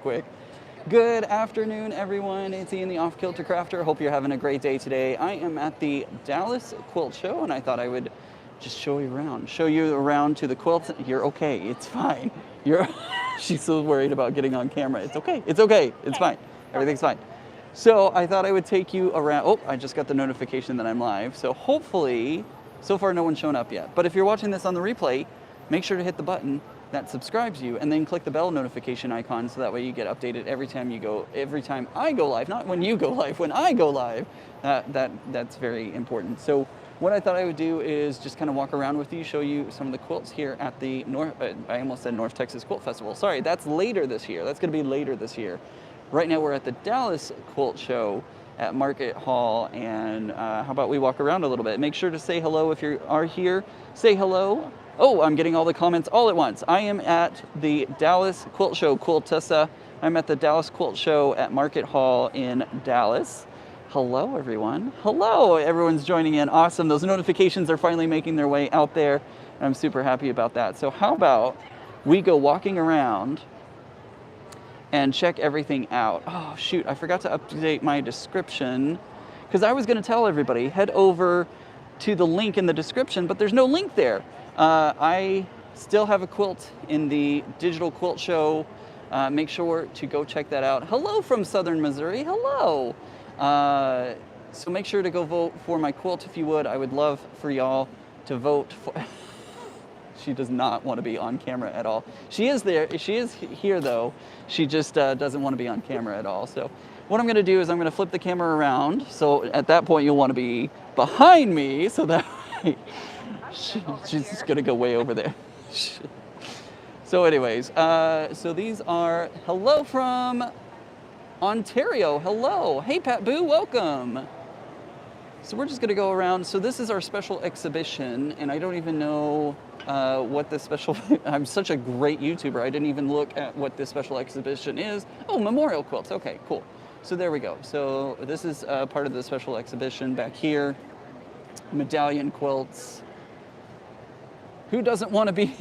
quick. Good afternoon, everyone. It's Ian, the Off-Kilter Crafter. Hope you're having a great day today. I am at the Dallas Quilt Show, and I thought I would just show you around to the quilts. You're okay. It's fine. She's so worried about getting on camera. It's okay. It's okay. It's fine. Everything's fine. So I thought I would take you around. Oh, I just got the notification that I'm live. So hopefully, so far no one's shown up yet. But if you're watching this on the replay, make sure to hit the button that subscribes you, and then click the bell notification icon so that way you get updated every time I go live, not when you go live, when I go live. That's very important. So what I thought I would do is just kind of walk around with you, show you some of the quilts here at the I almost said North Texas Quilt Festival. Sorry, that's later this year. That's going to be later this year. Right now we're at the Dallas Quilt Show at Market Hall, and how about we walk around a little bit. Make sure to say hello if you are here. Say hello. Oh, I'm getting all the comments all at once. I am at the Dallas Quilt Show, Quiltessa. I'm at the Dallas Quilt Show at Market Hall in Dallas. Hello, everyone. Hello, everyone's joining in. Awesome. Those notifications are finally making their way out there. And I'm super happy about that. So how about we go walking around and check everything out. Oh, shoot, I forgot to update my description because I was going to tell everybody, head over to the link in the description, but there's no link there. I still have a quilt in the Digital Quilt Show. Make sure to go check that out. Hello from Southern Missouri. Hello. So make sure to go vote for my quilt if you would. I would love for y'all to vote for... She does not want to be on camera at all. She is there. She is here, though. She just doesn't want to be on camera at all. So what I'm going to do is I'm going to flip the camera around. So at that point, you'll want to be behind me so that... She's just gonna go way over there. So anyways, so these are, hello from Ontario, hello. Hey Pat Boo, welcome. So we're just gonna go around. So this is our special exhibition, and I don't even know what this special, I'm such a great YouTuber, I didn't even look at what this special exhibition is. Oh, memorial quilts, okay, cool. So there we go. So this is part of the special exhibition back here. Medallion quilts. Who doesn't want to be?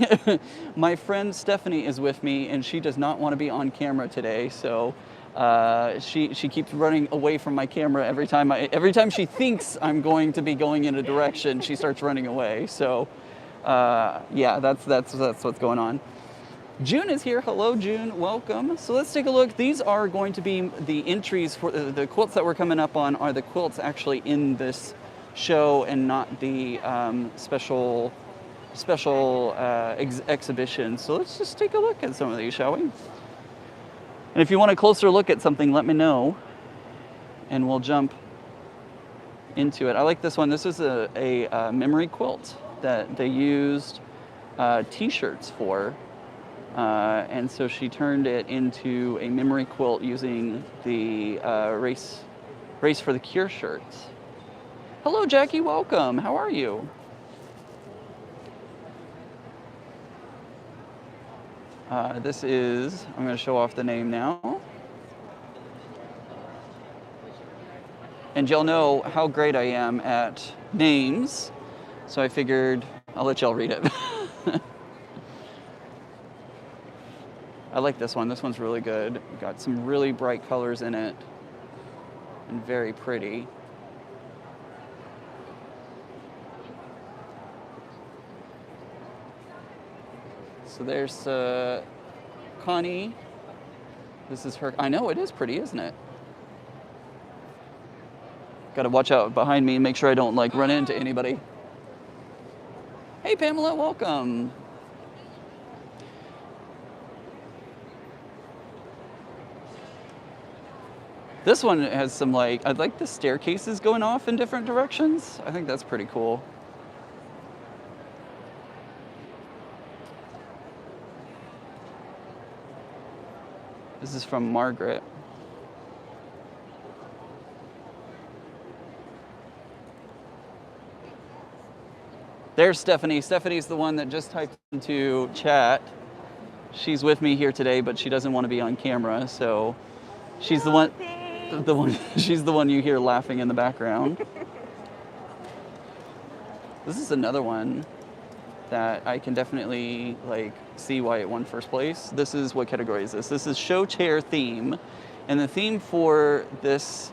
My friend Stephanie is with me, and she does not want to be on camera today. So she keeps running away from my camera every time she thinks I'm going to be going in a direction. She starts running away. So yeah, that's what's going on. June is here. Hello, June. Welcome. So let's take a look. These are going to be the entries for the quilts that we're coming up on. Are the quilts actually in this show and not the special exhibition. So let's just take a look at some of these, shall we? And if you want a closer look at something, let me know, and we'll jump into it. I like this one. This is a memory quilt that they used t-shirts for, and so she turned it into a memory quilt using the Race for the Cure shirts. Hello, Jackie. Welcome. How are you? This is, I'm going to show off the name now. And y'all know how great I am at names, so I figured I'll let y'all read it. I like this one. This one's really good. Got some really bright colors in it and very pretty. So there's Connie. This is her. I know, it is pretty, isn't it? Got to watch out behind me and make sure I don't run into anybody. Hey Pamela, welcome. This one has some I like the staircases going off in different directions. I think that's pretty cool. This is from Margaret. There's Stephanie. Stephanie's the one that just typed into chat. She's with me here today, but she doesn't want to be on camera, so she's the one. She's the one you hear laughing in the background. This is another one that I can definitely see why it won first place. This is, what category is this? This is show chair theme. And the theme for this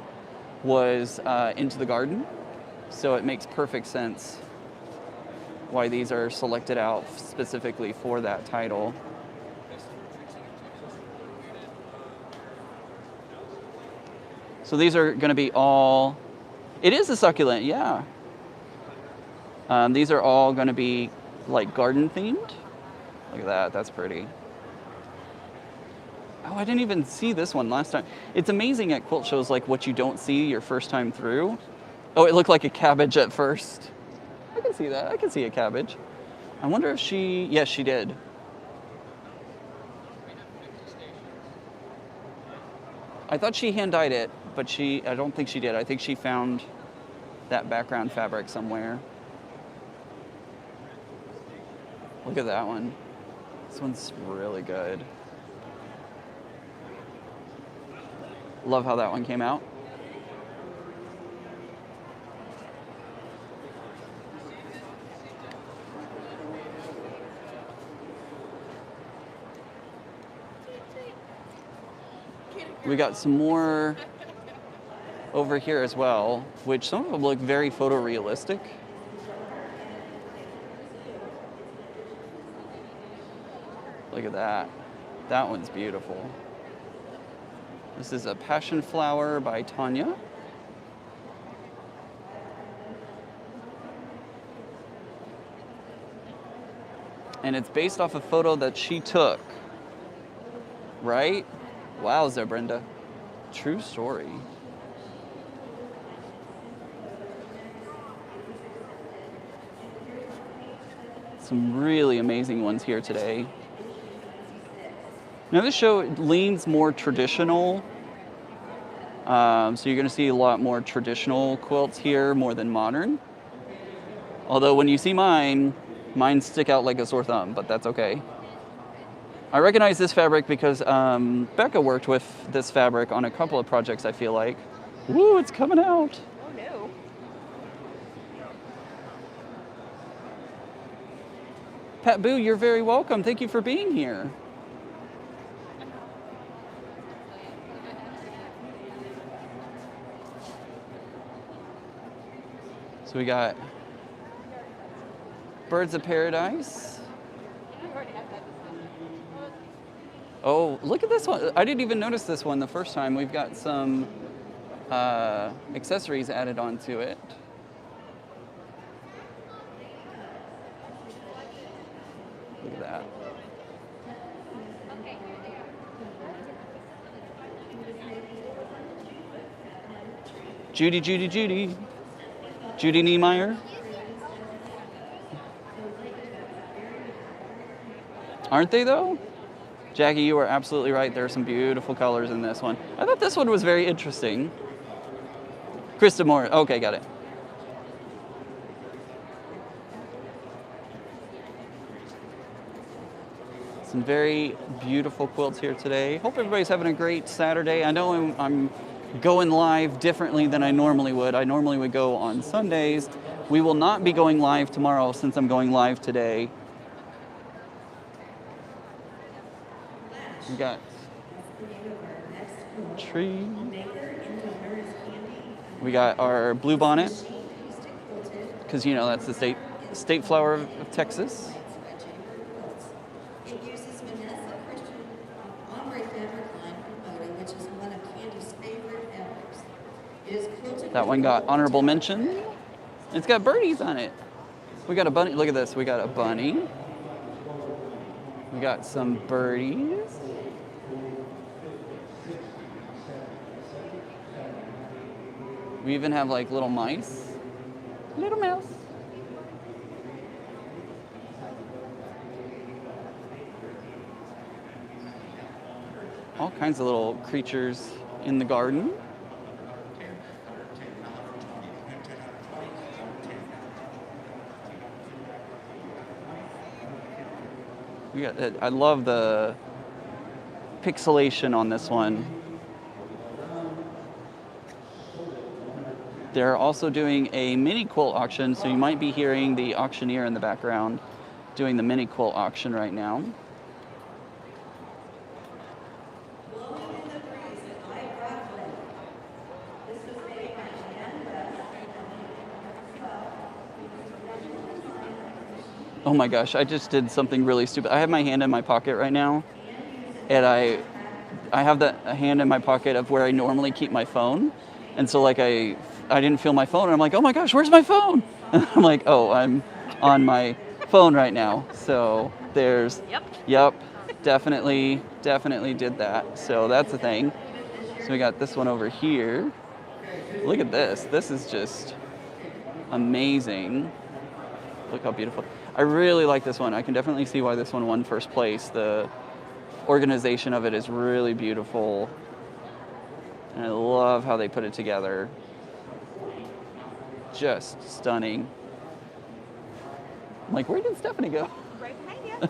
was Into the Garden. So it makes perfect sense why these are selected out specifically for that title. So these are going to be all, it is a succulent, yeah. These are all going to be like garden themed. Look at that, that's pretty. Oh, I didn't even see this one last time. It's amazing at quilt shows, like what you don't see your first time through. Oh, it looked like a cabbage at first. I can see that, I can see a cabbage. I wonder if she, yes, she did. I thought she hand dyed it, but I don't think she did. I think she found that background fabric somewhere. Look at that one. This one's really good. Love how that one came out. We got some more over here as well, which some of them look very photorealistic. Look at that. That one's beautiful. This is a Passion Flower by Tanya. And it's based off a photo that she took, right? Wowza, Brenda. True story. Some really amazing ones here today. Now this show leans more traditional. So you're going to see a lot more traditional quilts here more than modern. Although when you see mine stick out like a sore thumb, but that's okay. I recognize this fabric because Becca worked with this fabric on a couple of projects, I feel like. Woo, it's coming out. Oh no. Pat Boo, you're very welcome. Thank you for being here. So we got Birds of Paradise. Oh, look at this one. I didn't even notice this one the first time. We've got some accessories added onto it. Look at that. Judy, Judy, Judy. Judy Niemeyer. Aren't they though? Jackie, you are absolutely right. There are some beautiful colors in this one. I thought this one was very interesting. Krista Moore. Okay, got it. Some very beautiful quilts here today. Hope everybody's having a great Saturday. I know I'm going live differently than I normally would. I normally would go on Sundays. We will not be going live tomorrow since I'm going live today. We got tree. We got our blue bonnet, because you know that's the state flower of Texas. That one got honorable mention. It's got birdies on it. We got a bunny. Look at this. We got a bunny. We got some birdies. We even have like little mice. Little mouse. All kinds of little creatures in the garden. I love the pixelation on this one. They're also doing a mini quilt auction, so you might be hearing the auctioneer in the background doing the mini quilt auction right now. Oh my gosh, I just did something really stupid. I have my hand in my pocket right now, and I have a hand in my pocket of where I normally keep my phone. And so like I didn't feel my phone, and I'm like, oh my gosh, where's my phone? And I'm like, oh, I'm on my phone right now. So there's, yep, definitely did that. So that's the thing. So we got this one over here. Look at this. This is just amazing. Look how beautiful. I really like this one. I can definitely see why this one won first place. The organization of it is really beautiful. And I love how they put it together. Just stunning. I'm like, where did Stephanie go? Right behind you.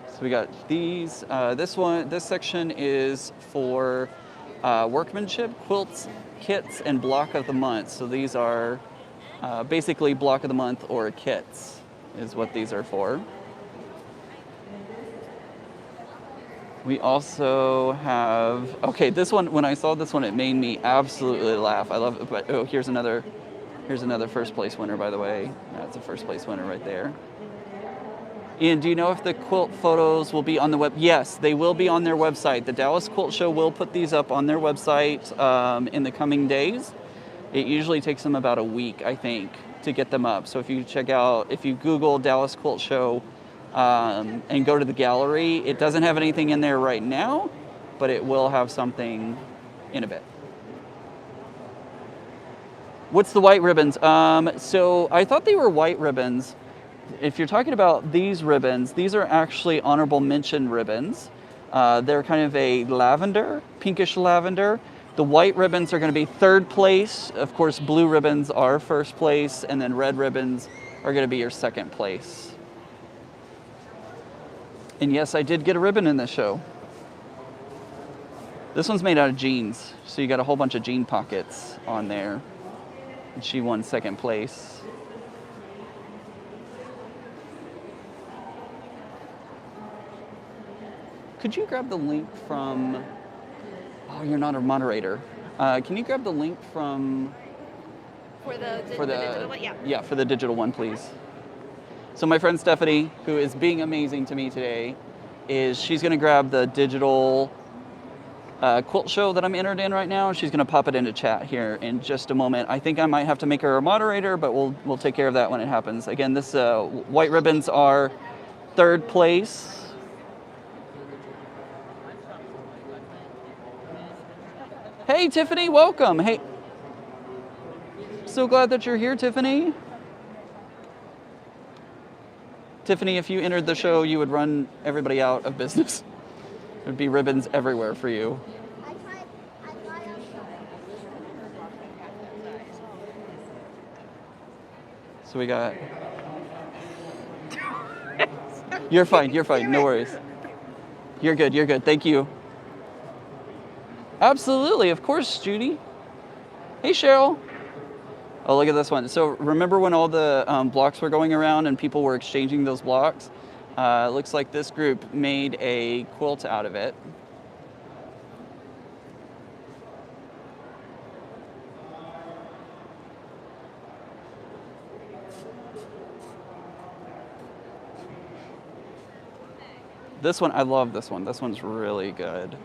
So we got these. This section is for workmanship, quilts, kits, and block of the month. So these are basically block of the month or kits is what these are for. We also have, okay, this one, when I saw this one, it made me absolutely laugh. I love it, but oh, here's another first place winner, by the way. That's a first place winner right there. Ian, do you know if the quilt photos will be on the web? Yes, they will be on their website. The Dallas Quilt Show will put these up on their website in the coming days. It usually takes them about a week, I think, to get them up. So if you Google Dallas Quilt Show, and go to the gallery. It doesn't have anything in there right now, but it will have something in a bit. What's the white ribbons? So I thought they were white ribbons. If you're talking about these ribbons, these are actually honorable mention ribbons. They're kind of a lavender, pinkish lavender. The white ribbons are going to be third place. Of course, blue ribbons are first place, and then red ribbons are going to be your second place. And yes, I did get a ribbon in this show. This one's made out of jeans, so you got a whole bunch of jean pockets on there. And she won second place. Could you grab the link from, oh, you're not a moderator. Can you grab the link from? For the digital one, yeah. Yeah, for the digital one, please. So my friend Stephanie, who is being amazing to me today, she's going to grab the digital quilt show that I'm entered in right now. She's going to pop it into chat here in just a moment. I think I might have to make her a moderator, but we'll take care of that when it happens. Again, this white ribbons are third place. Hey, Tiffany, welcome. Hey, so glad that you're here, Tiffany. Tiffany, if you entered the show, you would run everybody out of business. There'd be ribbons everywhere for you. So we got... You're fine, no worries. You're good, thank you. Absolutely, of course, Judy. Hey, Cheryl. Oh, look at this one. So remember when all the blocks were going around and people were exchanging those blocks? It looks like this group made a quilt out of it. This one, I love this one. This one's really good.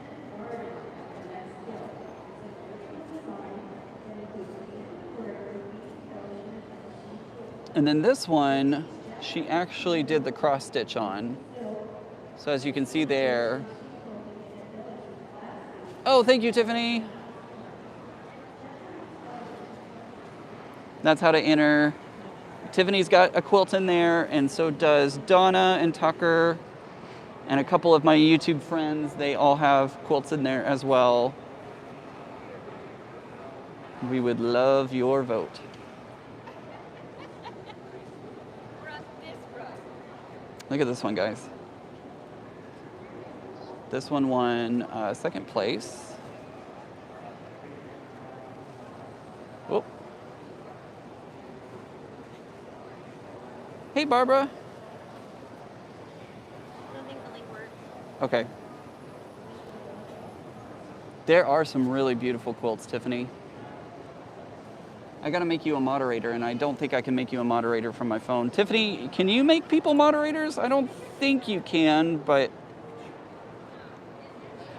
And then this one, she actually did the cross stitch on. So as you can see there. Oh, thank you, Tiffany. That's how to enter. Tiffany's got a quilt in there, and so does Donna and Tucker, and a couple of my YouTube friends. They all have quilts in there as well. We would love your vote. Look at this one, guys. This one won second place. Whoop. Hey, Barbara. I don't think the link works. Okay. There are some really beautiful quilts, Tiffany. I gotta make you a moderator, and I don't think I can make you a moderator from my phone. Tiffany, can you make people moderators? I don't think you can, but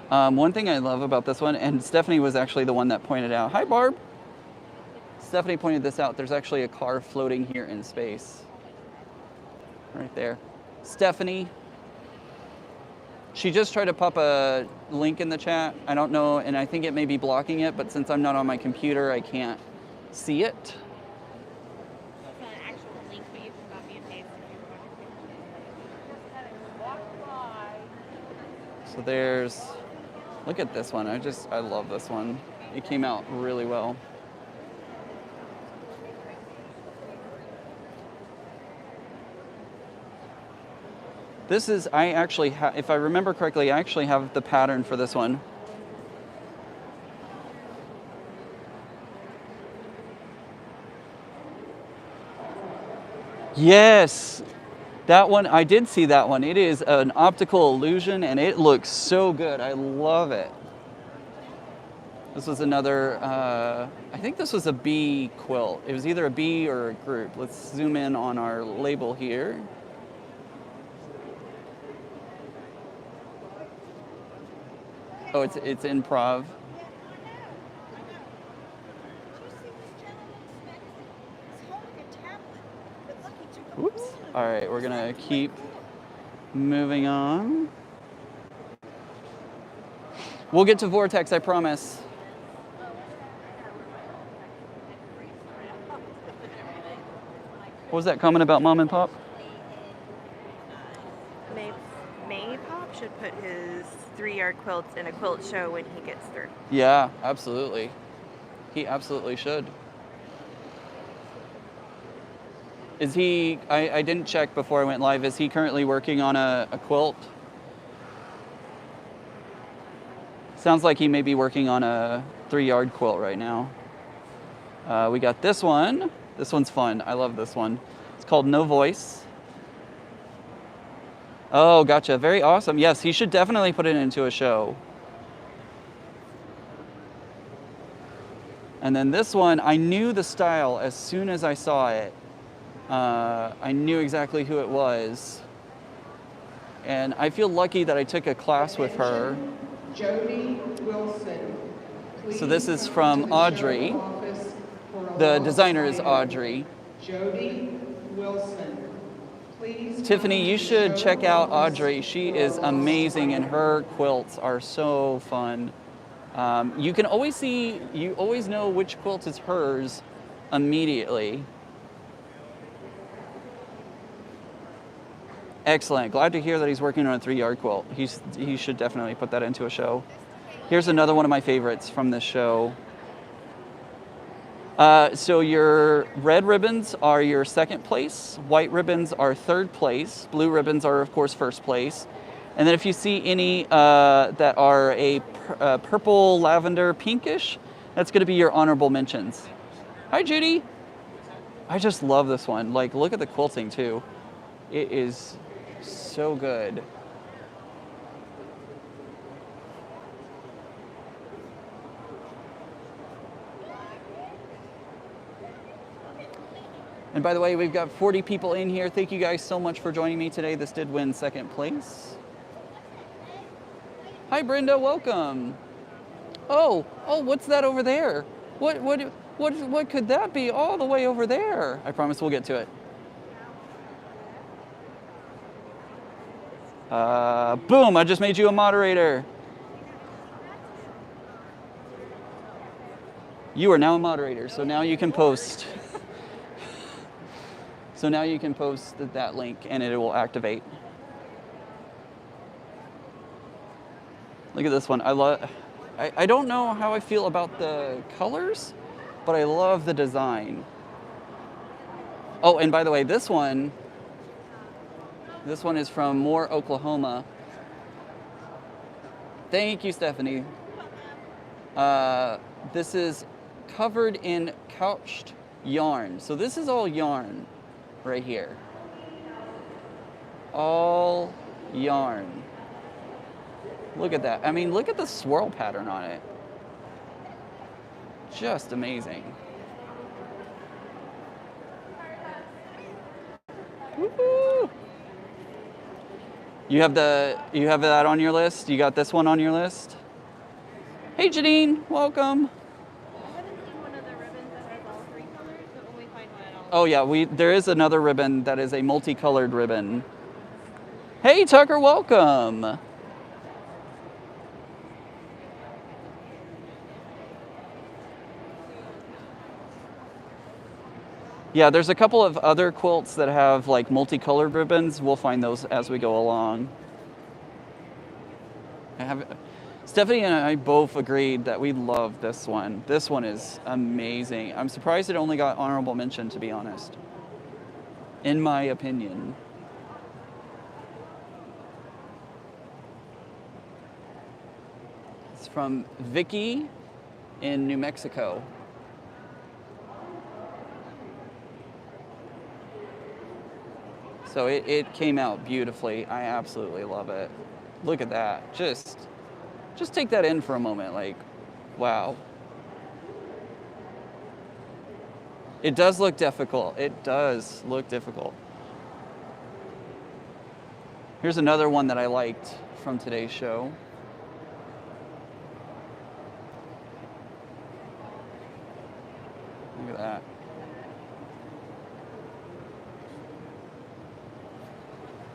one thing I love about this one, and Stephanie was actually the one that pointed out. Hi, Barb. Stephanie pointed this out. There's actually a car floating here in space. Right there. Stephanie. She just tried to pop a link in the chat. I don't know, and I think it may be blocking it, but since I'm not on my computer, I can't see it. It's an actual link, but you can copy and paste if you So there's, look at this one. I love this one. It came out really well. This is, I actually, if I remember correctly, I actually have the pattern for this one. Yes, that one, I did see that one. It is an optical illusion and it looks so good. I love it. This was another, I think this was a bee quilt. It was either a bee or a group. Let's zoom in on our label here. Oh, it's improv. Oops. All right, we're gonna keep moving on. We'll get to Vortex, I promise. What was that comment about Mom and Pop? May Pop should put his 3-yard quilts in a quilt show when he gets through. Yeah, absolutely. He absolutely should. Is he, I didn't check before I went live, is he currently working on a quilt? Sounds like he may be working on a 3-yard quilt right now. We got this one. This one's fun. I love this one. It's called No Voice. Oh, gotcha. Very awesome. Yes, he should definitely put it into a show. And then this one, I knew the style as soon as I saw it. I knew exactly who it was. And I feel lucky that I took a class with her. Jody Wilson. So this is from Audrey. The designer is Audrey. Jody Wilson. Please. Tiffany, you should check out Audrey. She is amazing and her quilts are so fun. You can always see, you always know which quilt is hers immediately. Excellent. Glad to hear that he's working on a 3-yard quilt. He should definitely put that into a show. Here's another one of my favorites from this show. So your red ribbons are your second place, white ribbons are third place, blue ribbons are of course first place. And then if you see any that are a purple, lavender, pinkish, that's gonna be your honorable mentions. Hi Judy. I just love this one. Like, look at the quilting too. It is so good. And by the way, we've got 40 people in here. Thank you guys so much for joining me today. This did win second place. Hi Brenda, welcome. Oh, what's that over there? What could that be all the way over there? I promise we'll get to it. Boom, I just made you a moderator. You are now a moderator, so now you can post. So now you can post that link and it will activate. Look at this one. I don't know how I feel about the colors, but I love the design. Oh, and by the way, this one is from Moore, Oklahoma. Thank you, Stephanie. This is covered in couched yarn. So this is all yarn right here. All yarn. Look at that. I mean, look at the swirl pattern on it. Just amazing. Woo-hoo. You have that on your list? You got this one on your list? Hey Janine, welcome. I haven't seen one of the ribbons that has all three colors, but when we find one, Oh yeah, there is another ribbon that is a multicolored ribbon. Hey Tucker, welcome. Yeah, there's a couple of other quilts that have like multicolored ribbons. We'll find those as we go along. Stephanie and I both agreed that we love this one. This one is amazing. I'm surprised it only got honorable mention, to be honest. In my opinion. It's from Vicky in New Mexico. So it came out beautifully. I absolutely love it. Look at that. Just take that in for a moment. Like, wow. It does look difficult. It does look difficult. Here's another one that I liked from today's show. Look at that.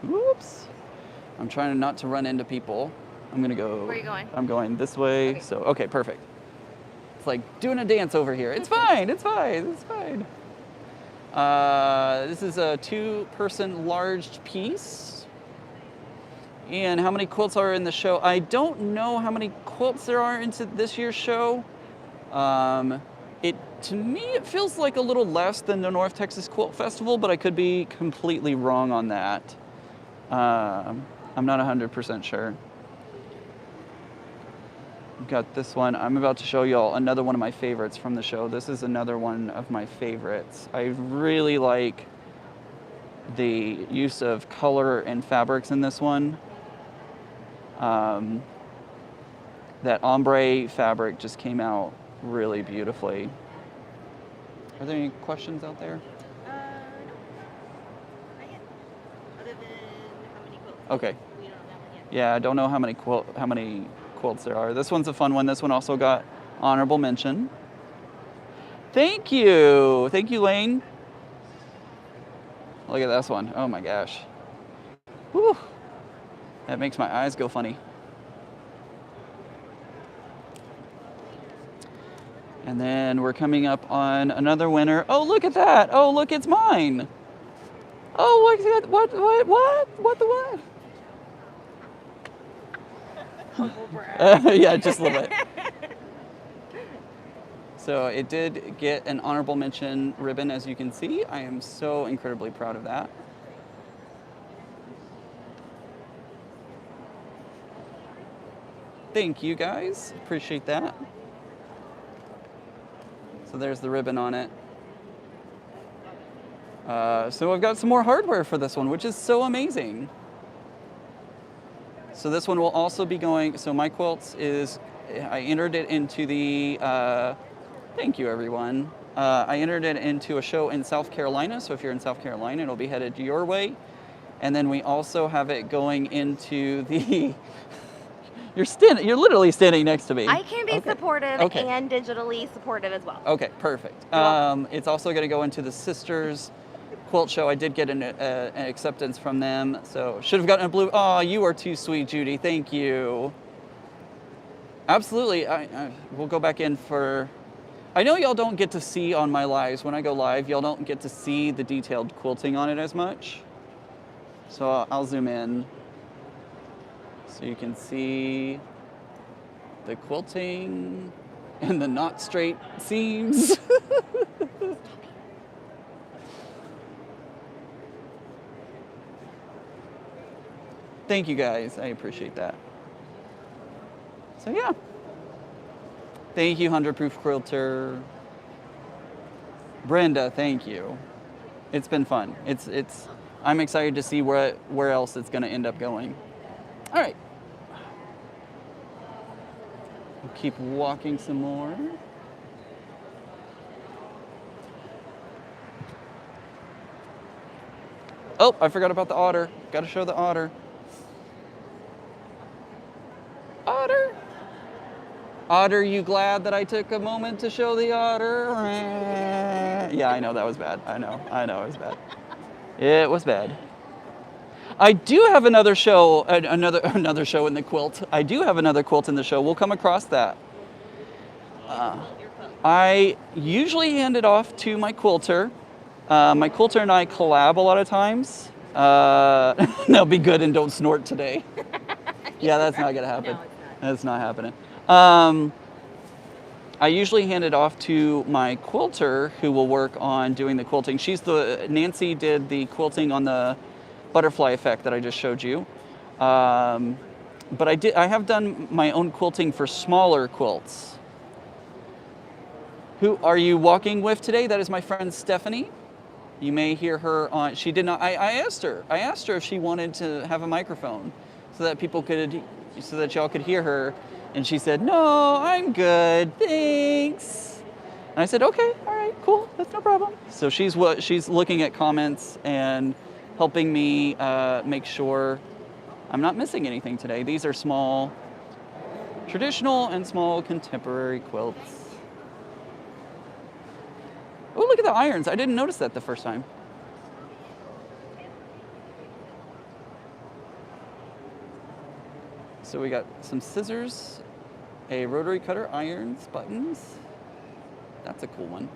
Whoops. I'm trying not to run into people. I'm gonna go. Where are you going? I'm going this way. Okay. So, okay, perfect. It's like doing a dance over here. It's fine, it's fine, it's fine. This is a 2-person large piece. And how many quilts are in the show? I don't know how many quilts there are into this year's show. To me, it feels like a little less than the North Texas Quilt Festival, but I could be completely wrong on that. I'm not 100% sure. I've got this one. I'm about to show y'all another one of my favorites from the show. This is another one of my favorites. I really like the use of color and fabrics in this one. That ombre fabric just came out really beautifully. Are there any questions out there? no. Not yet. Other than how many quilts? Okay. We don't know that one yet. Yeah, I don't know how many quilts there are. This one's a fun one. This one also got honorable mention. Thank you. Thank you, Lane. Look at this one. Oh my gosh. Whew. That makes my eyes go funny. And then we're coming up on another winner. Oh, look at that. Oh, look, it's mine. Oh, what the what? Humble brag. Yeah, just a little bit. So it did get an honorable mention ribbon, as you can see. I am so incredibly proud of that. Thank you guys, appreciate that. So there's the ribbon on it. So I've got some more hardware for this one, which is so amazing. So this one will also be going, so my quilts is, I entered it into the, thank you everyone. I entered it into a show in South Carolina, so if you're in South Carolina, it'll be headed your way. And then we also have it going into the, you're literally standing next to me. I can be Okay. supportive Okay. and digitally supportive as well. Okay, perfect. It's also going to go into the Sisters Quilt Show. I did get an acceptance from them, so should have gotten a blue. Oh, you are too sweet, Judy. Thank you. Absolutely. We'll go back in for. I know y'all don't get to see on my lives. When I go live, y'all don't get to see the detailed quilting on it as much. So I'll zoom in so you can see the quilting and the not straight seams. Thank you guys, I appreciate that. So yeah. Thank you, 100 Proof Quilter. Brenda, thank you. It's been fun. I'm excited to see where else it's gonna end up going. All right. We'll keep walking some more. Oh, I forgot about the otter. Got to show the otter. Otter. Otter, you glad that I took a moment to show the otter? Yeah, I know that was bad. I know it was bad. It was bad. I do have another show, another show in the quilt. I do have another quilt in the show. We'll come across that. I usually hand it off to my quilter. My quilter and I collab a lot of times. No, be good and don't snort today. Yeah, that's not gonna happen. No, it's not. That's not happening. I usually hand it off to my quilter, who will work on doing the quilting. Nancy did the quilting on the butterfly effect that I just showed you. But I have done my own quilting for smaller quilts. Who are you walking with today? That is my friend Stephanie. You may hear her on. She did not. I asked her if she wanted to have a microphone so that so that y'all could hear her. And she said, "No, I'm good, thanks." And I said, "Okay, all right, cool, that's no problem." So she's looking at comments and helping me make sure I'm not missing anything today. These are small, traditional and small contemporary quilts. Oh, look at the irons. I didn't notice that the first time. So we got some scissors, a rotary cutter, irons, buttons. That's a cool one.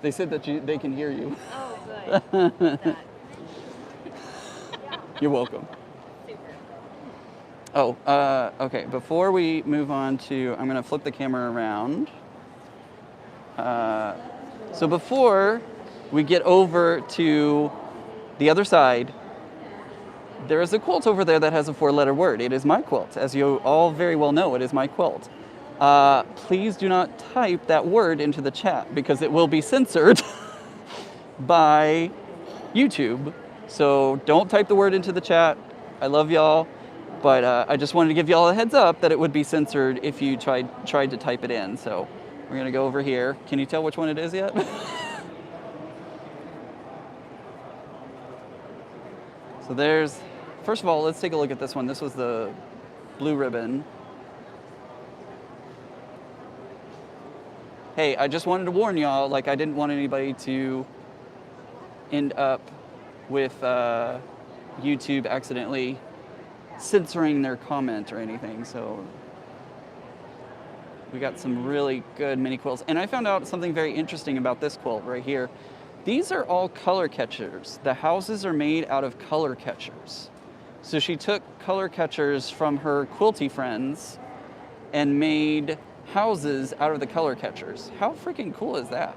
They said that they can hear you. Oh, good. You're welcome. Oh, okay. Before we move on to, I'm going to flip the camera around. So before we get over to the other side, there is a quilt over there that has a 4-letter word. It is my quilt. As you all very well know, it is my quilt. Please do not type that word into the chat because it will be censored by YouTube. So don't type the word into the chat. I love y'all, but I just wanted to give y'all a heads up that it would be censored if you tried to type it in. So we're gonna go over here. Can you tell which one it is yet? So first of all, let's take a look at this one. This was the blue ribbon. Hey, I just wanted to warn y'all, like I didn't want anybody to end up with YouTube accidentally censoring their comment or anything. So we got some really good mini quilts. And I found out something very interesting about this quilt right here. These are all color catchers. The houses are made out of color catchers. So she took color catchers from her quilty friends and made houses out of the color catchers. How freaking cool is that?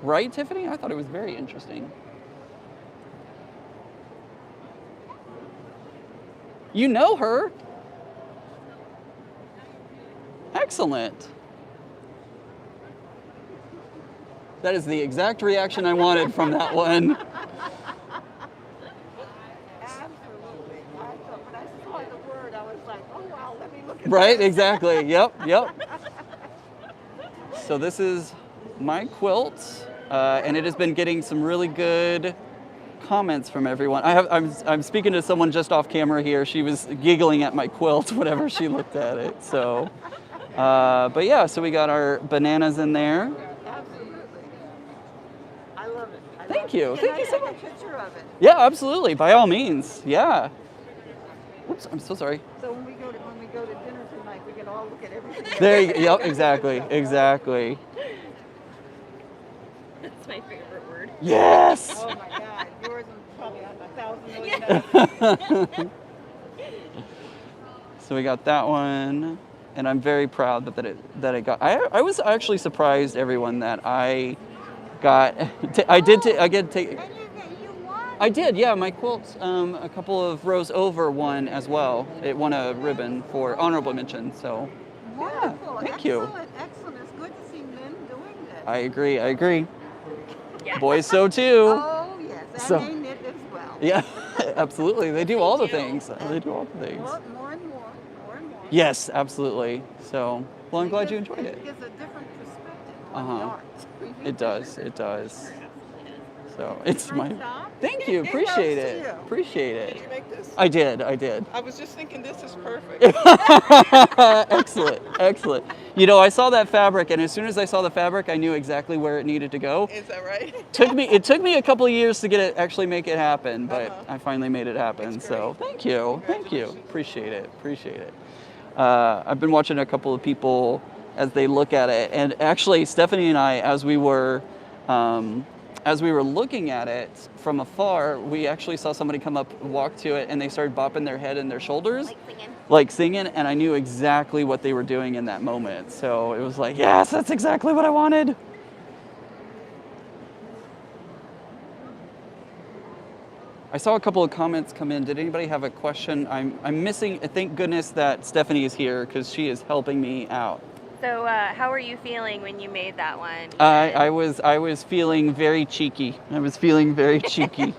Right, Tiffany? I thought it was very interesting. You know her. Excellent. That is the exact reaction I wanted from that one. Absolutely. When I saw the word, I was like, oh, wow, let me look at Right, this. exactly. Yep. So this is my quilt, and it has been getting some really good comments from everyone. I'm speaking to someone just off camera here. She was giggling at my quilt whenever she looked at it. So, but yeah, so we got our bananas in there. Absolutely. I love it. Thank you. Thank you so much. Can I take a picture of it? Yeah, absolutely. By all means. Yeah. Oops, I'm so sorry. So when we go to dinner tonight, we can all look at everything. There you go. Yep, exactly. That's my favorite word. Yes. Oh my God, yours is probably 1,000 million. So we got that one, and I'm very proud that it got. I was actually surprised, everyone, that I got. I did take. And you won. I did, yeah. My quilt, a couple of rows over, won as well. It won a ribbon for honorable mention. So, yeah, Wonderful. thank you. Excellent. It's good to see men doing this. I agree. Yeah. Boys, so too. Oh yes, and So- they knit as Yeah, absolutely. They do all the do. things. They do all the things. More and more, more and more. Yes, absolutely. So, well, I'm glad you enjoyed It it. gives a different perspective on the Uh-huh. art. It does. It does. So it's my. Nice job. Thank you. It Appreciate goes to it. you. Appreciate Did it. you make this? I did. I did. I was just thinking this is perfect. Excellent. Excellent. You know, I saw that fabric, and as soon as I saw the fabric, I knew exactly where it needed to go. Is that right? It took me a couple of years to get it actually make it happen, but Uh-huh. I finally made it happen. That's So great. thank you. Thank you. Congratulations. Appreciate it. Appreciate it. I've been watching a couple of people as they look at it, and actually Stephanie and I, as we were looking at it from afar, we actually saw somebody come up, walk to it, and they started bopping their head and their shoulders, like singing, and I knew exactly what they were doing in that moment. So it was like, yes, that's exactly what I wanted. I saw a couple of comments come in. Did anybody have a question? I'm missing. Thank goodness that Stephanie is here because she is helping me out. So, how were you feeling when you made that one? I was feeling very cheeky. I was feeling very cheeky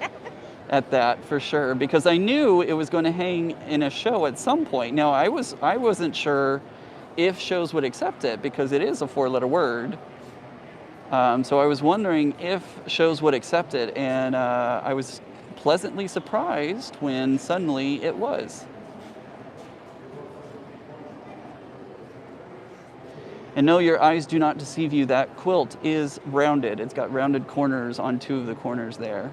at that for sure because I knew it was going to hang in a show at some point. Now I wasn't sure if shows would accept it because it is a 4-letter word. So I was wondering if shows would accept it, and I was pleasantly surprised when suddenly it was. And no, your eyes do not deceive you. That quilt is rounded. It's got rounded corners on 2 of the corners there.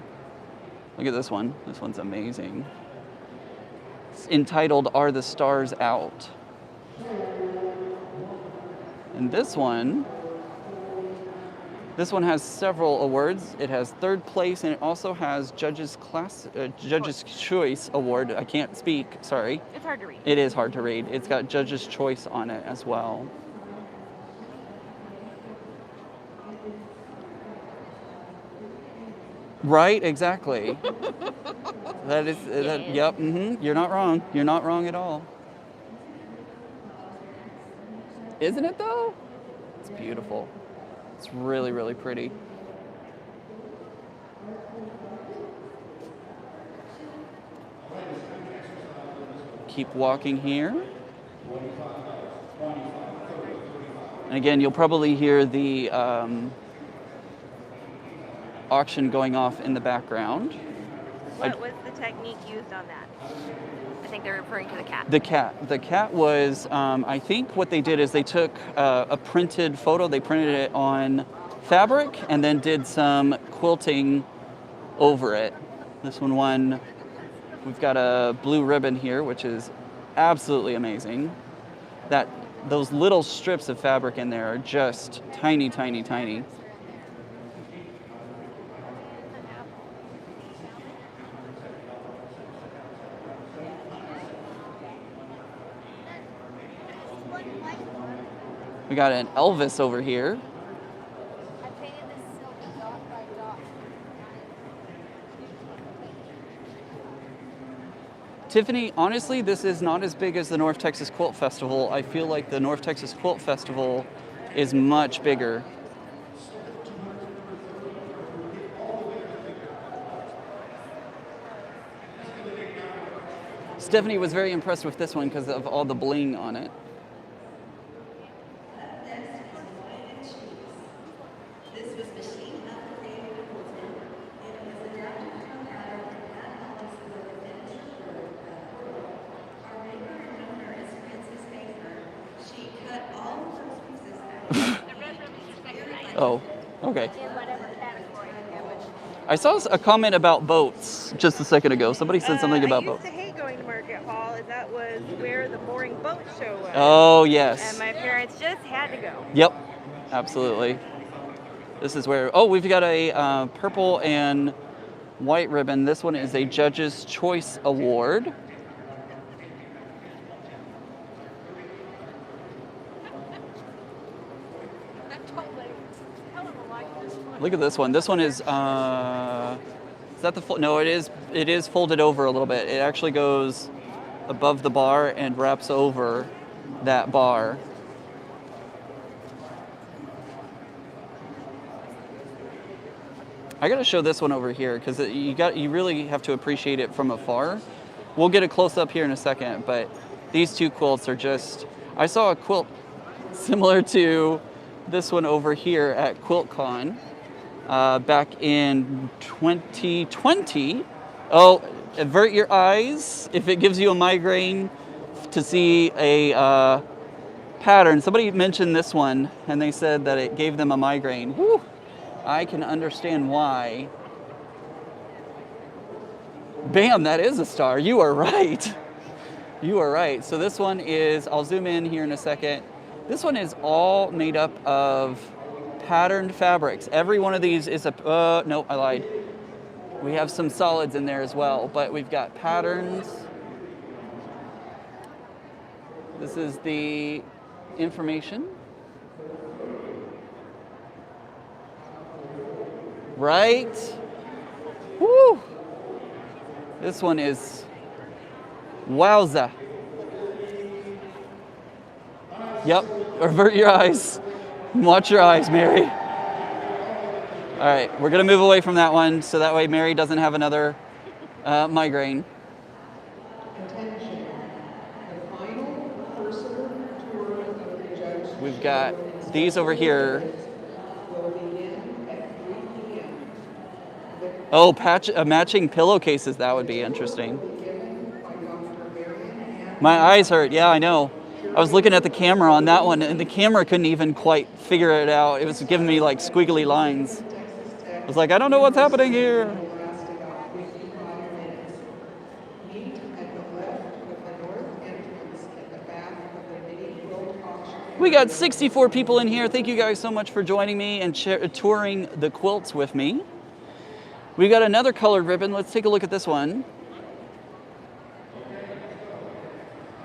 Look at this one. This one's amazing. It's entitled, Are the Stars Out? And this one has several awards. It has 3rd place, and it also has Judge's Choice Award. I can't speak, sorry. It's hard to read. It is hard to read. It's got Judge's Choice on it as well. Right, exactly. Yep, You're not wrong. You're not wrong at all. Isn't it though? It's beautiful. It's really, really pretty. Keep walking here. And again, you'll probably hear the auction going off in the background. What was the technique used on that? I think they're referring to the cat. The cat was, I think what they did is they took a printed photo, they printed it on fabric, and then did some quilting over it. This one won. We've got a blue ribbon here, which is absolutely amazing. Those little strips of fabric in there are just tiny, tiny, tiny. We got an Elvis over here. I painted this silk dot by dot. Tiffany, honestly, this is not as big as the North Texas Quilt Festival. I feel like the North Texas Quilt Festival is much bigger. Stephanie was very impressed with this one because of all the bling on it. Oh, okay. I saw a comment about boats just a second ago. Somebody said something about boats. I used to hate going to Market Hall, as that was where the boring boat show was. Oh, yes. And my parents just had to go. Yep, absolutely. This is where, we've got a purple and white ribbon. This one is a Judge's Choice Award. Look at this one. This one is that the full? No, it is folded over a little bit. It actually goes above the bar and wraps over that bar. I gotta show this one over here because you really have to appreciate it from afar. We'll get a close up here in a second, but these two quilts are just. I saw a quilt similar to this one over here at QuiltCon back in 2020. Oh, avert your eyes if it gives you a migraine to see a pattern. Somebody mentioned this one and they said that it gave them a migraine. Whew. I can understand why. Bam, that is a star. You are right. You are right. So this one is, I'll zoom in here in a second. This one is all made up of patterned fabrics. Every one of these is a, no, I lied. We have some solids in there as well, but we've got patterns. This is the information. Right? Woo! This one is wowza. Yep, avert your eyes. Watch your eyes, Mary. All right, we're gonna move away from that one so that way Mary doesn't have another migraine. We've got these over here. Oh, matching pillowcases, that would be interesting. My eyes hurt, yeah, I know. I was looking at the camera on that one, and the camera couldn't even quite figure it out. It was giving me like squiggly lines. I was like, I don't know what's happening here. We got 64 people in here. Thank you guys so much for joining me and touring the quilts with me. We got another colored ribbon. Let's take a look at this one.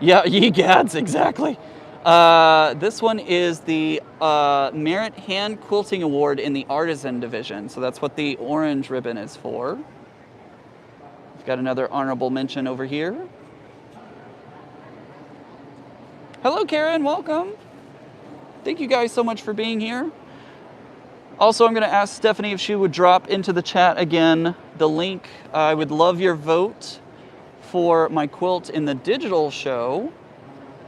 Yeah, ye gads, exactly. This one is the Merit Hand Quilting Award in the Artisan division. So that's what the orange ribbon is for. We've got another honorable mention over here. Hello, Karen, welcome. Thank you guys so much for being here. Also, I'm going to ask Stephanie if she would drop into the chat again the link. I would love your vote for my quilt in the digital show.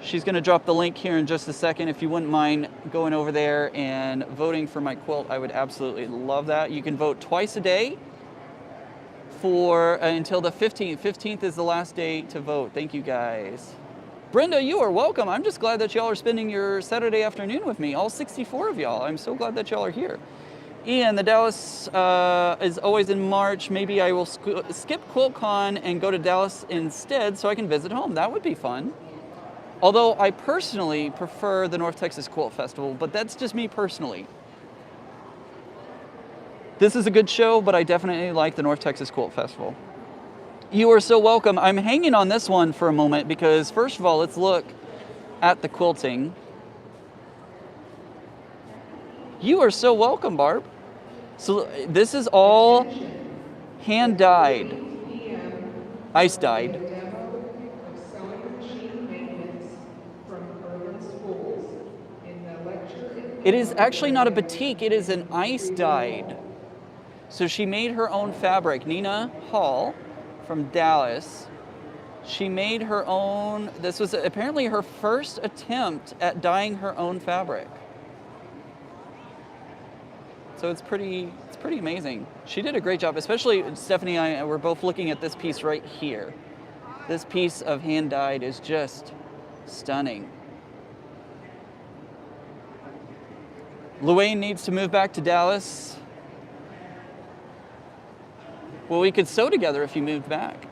She's going to drop the link here in just a second. If you wouldn't mind going over there and voting for my quilt, I would absolutely love that. You can vote twice a day for until the 15th. 15th is the last day to vote. Thank you guys. Brenda, you are welcome. I'm just glad that y'all are spending your Saturday afternoon with me, all 64 of y'all. I'm so glad that y'all are here. Ian, the Dallas is always in March. Maybe I will skip QuiltCon and go to Dallas instead so I can visit home. That would be fun. Although I personally prefer the North Texas Quilt Festival, but that's just me personally. This is a good show, but I definitely like the North Texas Quilt Festival. You are so welcome. I'm hanging on this one for a moment because, first of all, let's look at the quilting. You are so welcome, Barb. So this is all hand dyed, ice dyed. It is actually not a batik, it is an ice dyed. So she made her own fabric. Nina Hall from Dallas. She made her own, this was apparently her first attempt at dyeing her own fabric. So it's pretty amazing. She did a great job, especially Stephanie and I were both looking at this piece right here. This piece of hand dyed is just stunning. Luann needs to move back to Dallas. Well, we could sew together if you moved back.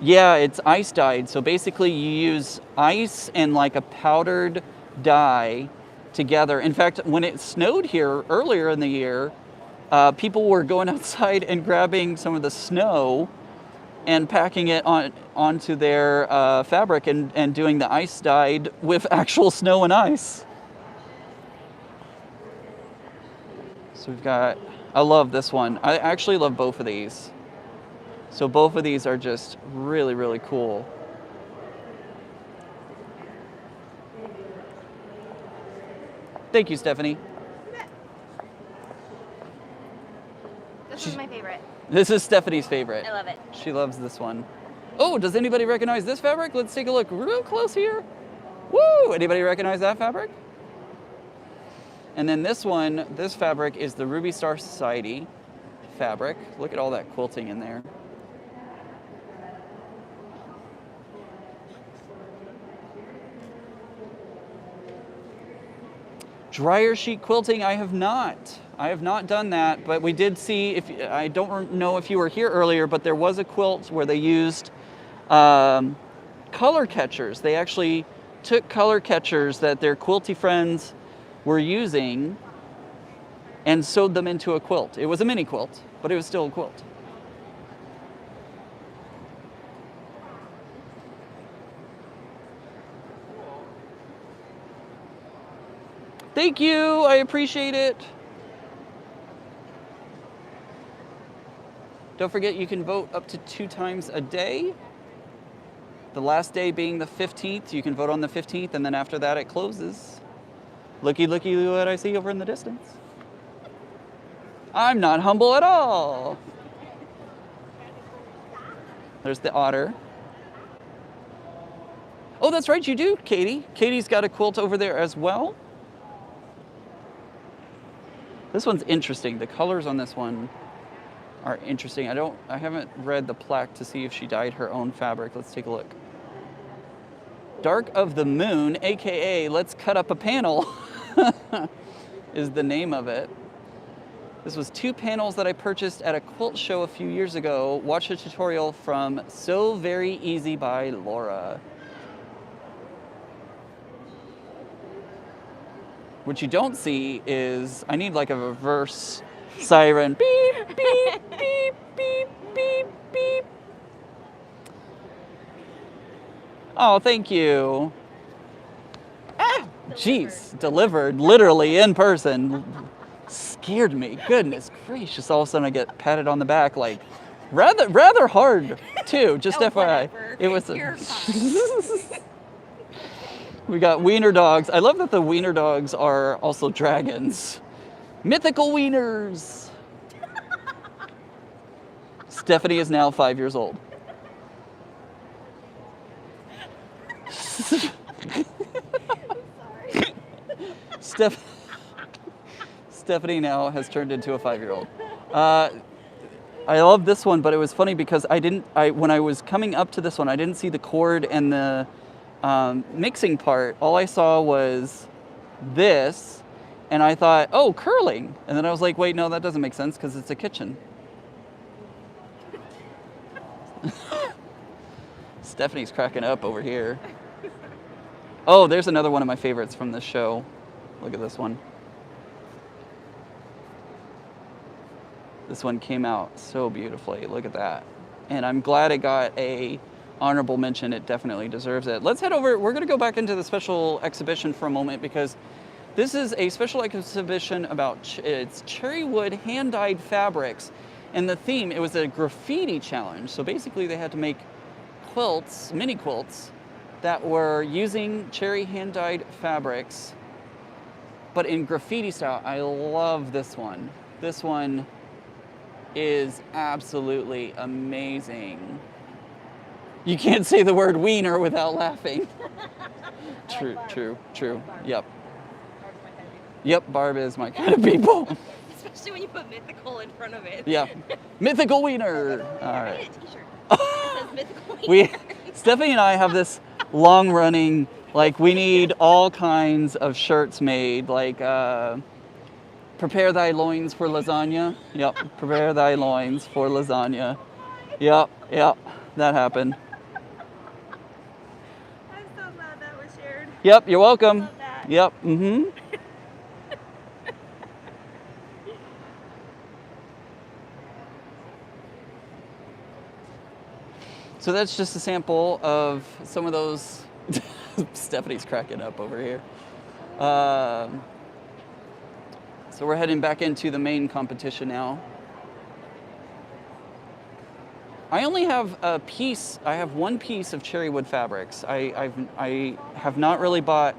Yeah, it's ice dyed. So basically you use ice and like a powdered dye together. In fact, when it snowed here earlier in the year, people were going outside and grabbing some of the snow and packing it onto their fabric and doing the ice dyed with actual snow and ice. So we've got, I love this one. I actually love both of these. So both of these are just really, really cool. Thank you, Stephanie. This is my favorite. This is Stephanie's favorite. I love it. She loves this one. Oh, does anybody recognize this fabric? Let's take a look real close here. Woo! Anybody recognize that fabric? And then this one, this fabric is the Ruby Star Society fabric. Look at all that quilting in there. Dryer sheet quilting, I have not. I have not done that, but we did see, I don't know if you were here earlier, but there was a quilt where they used color catchers. They actually took color catchers that their quilty friends were using and sewed them into a quilt. It was a mini quilt, but it was still a quilt. Thank you, I appreciate it. Don't forget you can vote up to 2 times a day. The last day being the 15th, you can vote on the 15th, and then after that it closes. Looky what I see over in the distance. I'm not humble at all. There's the otter. Oh, that's right, you do, Katie. Katie's got a quilt over there as well. This one's interesting. The colors on this one are interesting. I haven't read the plaque to see if she dyed her own fabric. Let's take a look. Dark of the Moon, AKA Let's Cut Up a Panel, is the name of it. This was 2 panels that I purchased at a quilt show a few years ago. Watch a tutorial from So Very Easy by Laura. What you don't see is, I need like a reverse siren. Beep, beep, beep, beep, beep, beep. Oh, thank you. Ah, jeez, delivered literally in person. Scared me, goodness gracious. All of a sudden I get patted on the back like rather hard too, just FYI. Whatever. It was You're fine. We got wiener dogs. I love that the wiener dogs are also dragons. Mythical wieners. Stephanie is now 5 years old. Stephanie now has turned into a 5-year-old. I love this one, but it was funny because when I was coming up to this one, I didn't see the cord and the mixing part. All I saw was this, and I thought, oh, curling. And then I was like, wait, no, that doesn't make sense because it's a kitchen. Stephanie's cracking up over here. Oh, there's another one of my favorites from this show. Look at this one. This one came out so beautifully. Look at that. And I'm glad it got a honorable mention. It definitely deserves it. Let's head over. We're going to go back into the special exhibition for a moment because this is a special exhibition about it's cherry wood hand-dyed fabrics. And the theme, it was a graffiti challenge. So basically they had to make quilts, mini quilts, that were using cherry hand-dyed fabrics, but in graffiti style. I love this one. This one is absolutely amazing. You can't say the word wiener without laughing. True. Yep. Yep, Barb is my kind of people. Especially when you put mythical in front of it. Yeah. Mythical wiener. All I right. need a t-shirt. It says mythical wiener. Stephanie and I have this long-running, like, we need all kinds of shirts made, like, prepare thy loins for lasagna. Yep, prepare thy loins for lasagna. Yep, that happened. I'm so glad that was shared. Yep, you're welcome. Love that. Yep, mm-hmm. So that's just a sample of some of those. Stephanie's cracking up over here. So we're heading back into the main competition now. I only have a piece. I have one piece of cherry wood fabrics. I have not really bought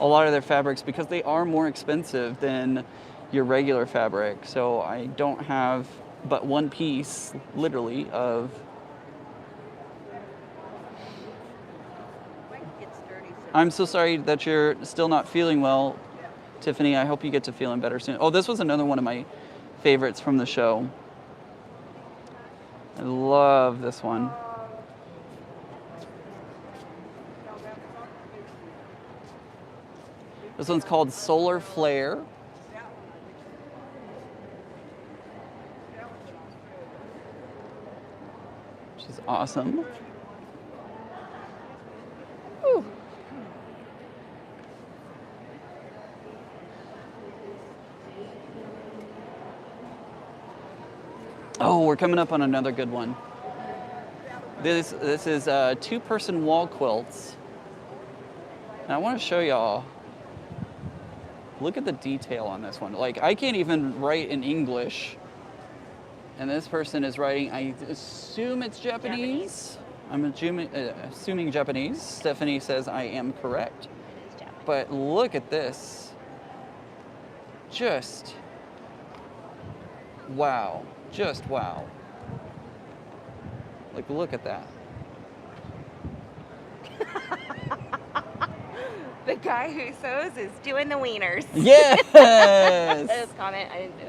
a lot of their fabrics because they are more expensive than your regular fabric. So I don't have but one piece, literally, of... I'm so sorry that you're still not feeling well, Tiffany. I hope you get to feeling better soon. Oh, this was another one of my favorites from the show. I love this one. This one's called Solar Flare. Which is awesome. Whew. Oh, we're coming up on another good one. This is two-person wall quilts. And I want to show y'all. Look at the detail on this one. Like, I can't even write in English. And this person is writing, I assume it's Japanese. I'm assuming Japanese. Stephanie says I am correct. But look at this. Just wow. Just wow. Like, look at that. The guy who sews is doing the wieners. Yes! His comment, I didn't do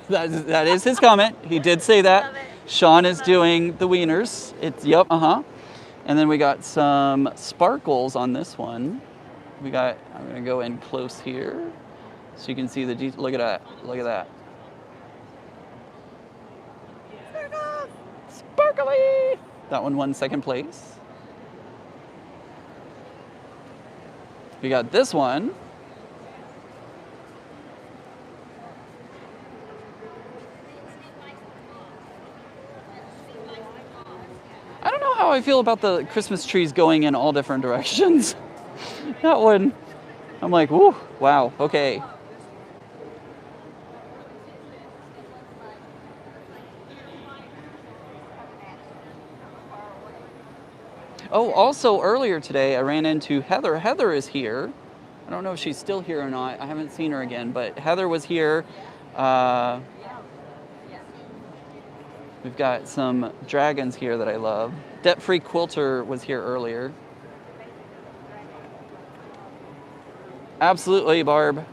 that. That is his comment. He did say that. Love it. Sean is doing the wieners. It's, yep, And then we got some sparkles on this one. I'm gonna go in close here so you can see the detail. Look at that. Look at that. Sparkly! That one won second place. We got this one. I don't know how I feel about the Christmas trees going in all different directions. That one, I'm like, whoo, wow, okay. Oh, also earlier today, I ran into Heather. Heather is here. I don't know if she's still here or not. I haven't seen her again, but Heather was here. We've got some dragons here that I love. Debt-free Quilter was here earlier. Absolutely, Barb.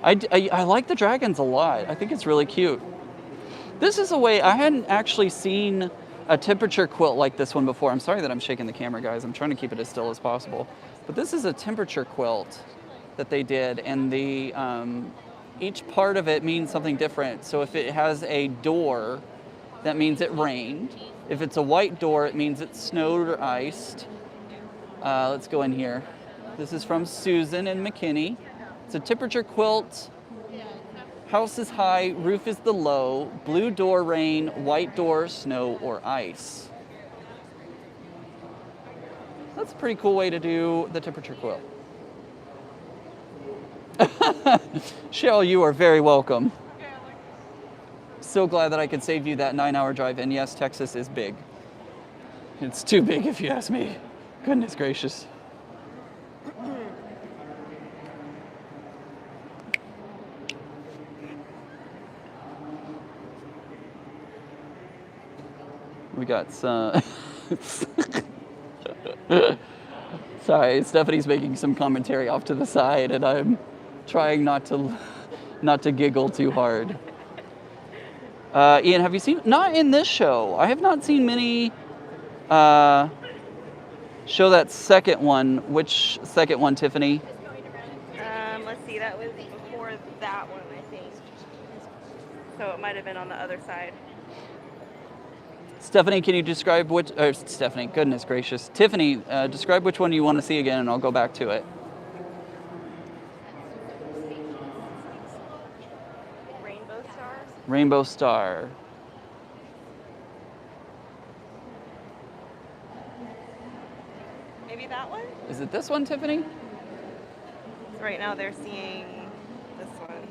I like the dragons a lot. I think it's really cute. This is a way, I hadn't actually seen a temperature quilt like this one before. I'm sorry that I'm shaking the camera, guys. I'm trying to keep it as still as possible. But this is a temperature quilt that they did, and the each part of it means something different. So if it has a door, that means it rained. If it's a white door, it means it snowed or iced. Let's go in here. This is from Susan and McKinney. It's a temperature quilt. House is high, roof is the low. Blue door, rain. White door, snow or ice. That's a pretty cool way to do the temperature quilt. Cheryl, you are very welcome. So glad that I could save you that 9-hour drive. And yes, Texas is big. It's too big if you ask me. Goodness gracious. We got some... Sorry, Stephanie's making some commentary off to the side, and I'm trying not to giggle too hard. Ian, have you seen... Not in this show. I have not seen many... show that second one. Which second one, Tiffany? Let's see, that was before that one, I think. So it might have been on the other side. Stephanie, can you describe which... Stephanie, goodness gracious. Tiffany, describe which one you want to see again, and I'll go back to it. Rainbow Star? Rainbow Star. Maybe that one? Is it this one, Tiffany? Right now they're seeing this one.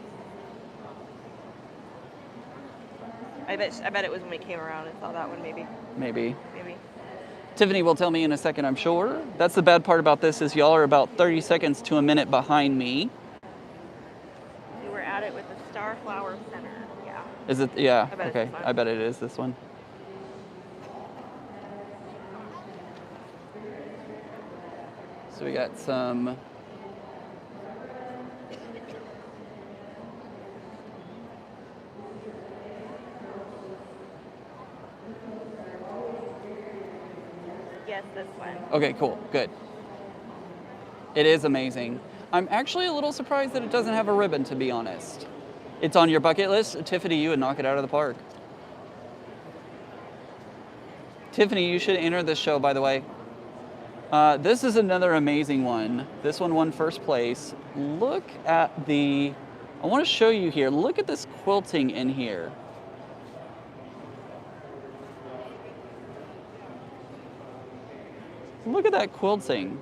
I bet it was when we came around and saw that one, maybe. Maybe. Maybe. Tiffany will tell me in a second, I'm sure. That's the bad part about this is y'all are about 30 seconds to a minute behind me. We were at it with the Starflower Center. Yeah. Is it? Yeah. I bet it's Okay. this one. I bet it is this one. So we got some. Yes, this one. Okay, cool, good. It is amazing. I'm actually a little surprised that it doesn't have a ribbon, to be honest. It's on your bucket list. Tiffany, you would knock it out of the park. Tiffany, you should enter this show, by the way. This is another amazing one. This one won first place. Look at the, I want to show you here. Look at this quilting in here. Look at that quilting.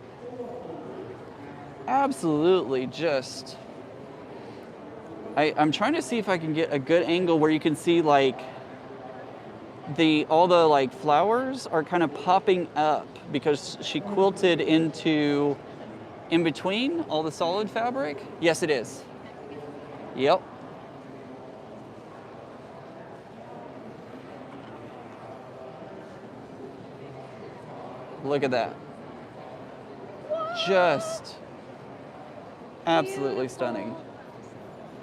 Absolutely just, I'm trying to see if I can get a good angle where you can see like all the like flowers are kind of popping up because she quilted in between all the solid fabric. Yes, it is. Yep. Look at that. Just absolutely stunning.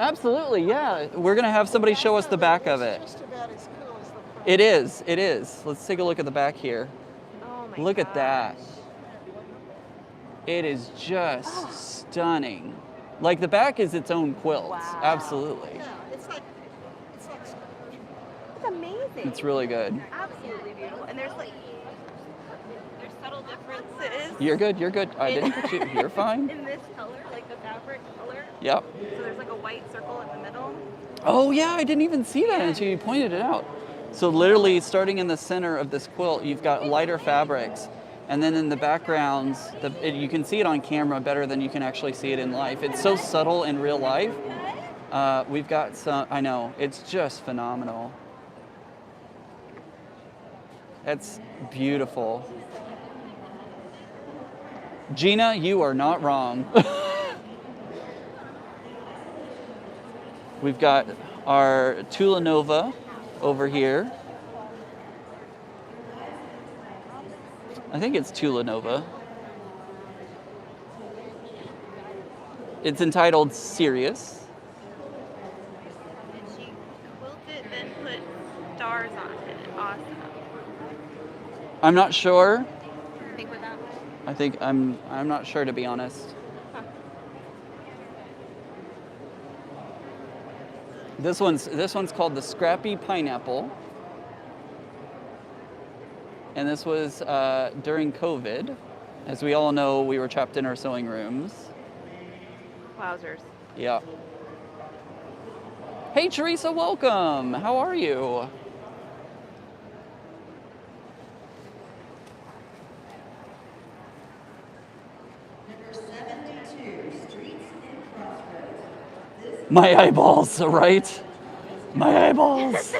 Absolutely, yeah. We're going to have somebody show us the back of it. Just about as cool as the front. It is, it is. Let's take a look at the back here. Oh my Look at that. gosh. It is just stunning. Like the back is its own quilt. Wow. Absolutely. Yeah, it's like It's amazing. It's really good. Absolutely beautiful. And there's subtle differences. You're good, you're good. I didn't put you, you're fine. In this color, like the fabric color. Yep. So there's like a white circle in the middle. Oh yeah, I didn't even see that until you pointed it out. So literally starting in the center of this quilt, you've got lighter fabrics. And then in the backgrounds, you can see it on camera better than you can actually see it in life. It's so subtle in real life. We've got some, I know, it's just phenomenal. That's beautiful. Gina, you are not wrong. We've got our Tula Nova over here. I think it's Tula Nova. It's entitled Serious. And she quilted, then put stars on it. Awesome. I'm not sure. Think with that one. I think I'm not sure, to be honest. Huh. This one's called the Scrappy Pineapple. And this was during COVID. As we all know, we were trapped in our sewing rooms. Wowzers. Yeah. Hey Teresa, welcome. How are you? My eyeballs, right? My eyeballs.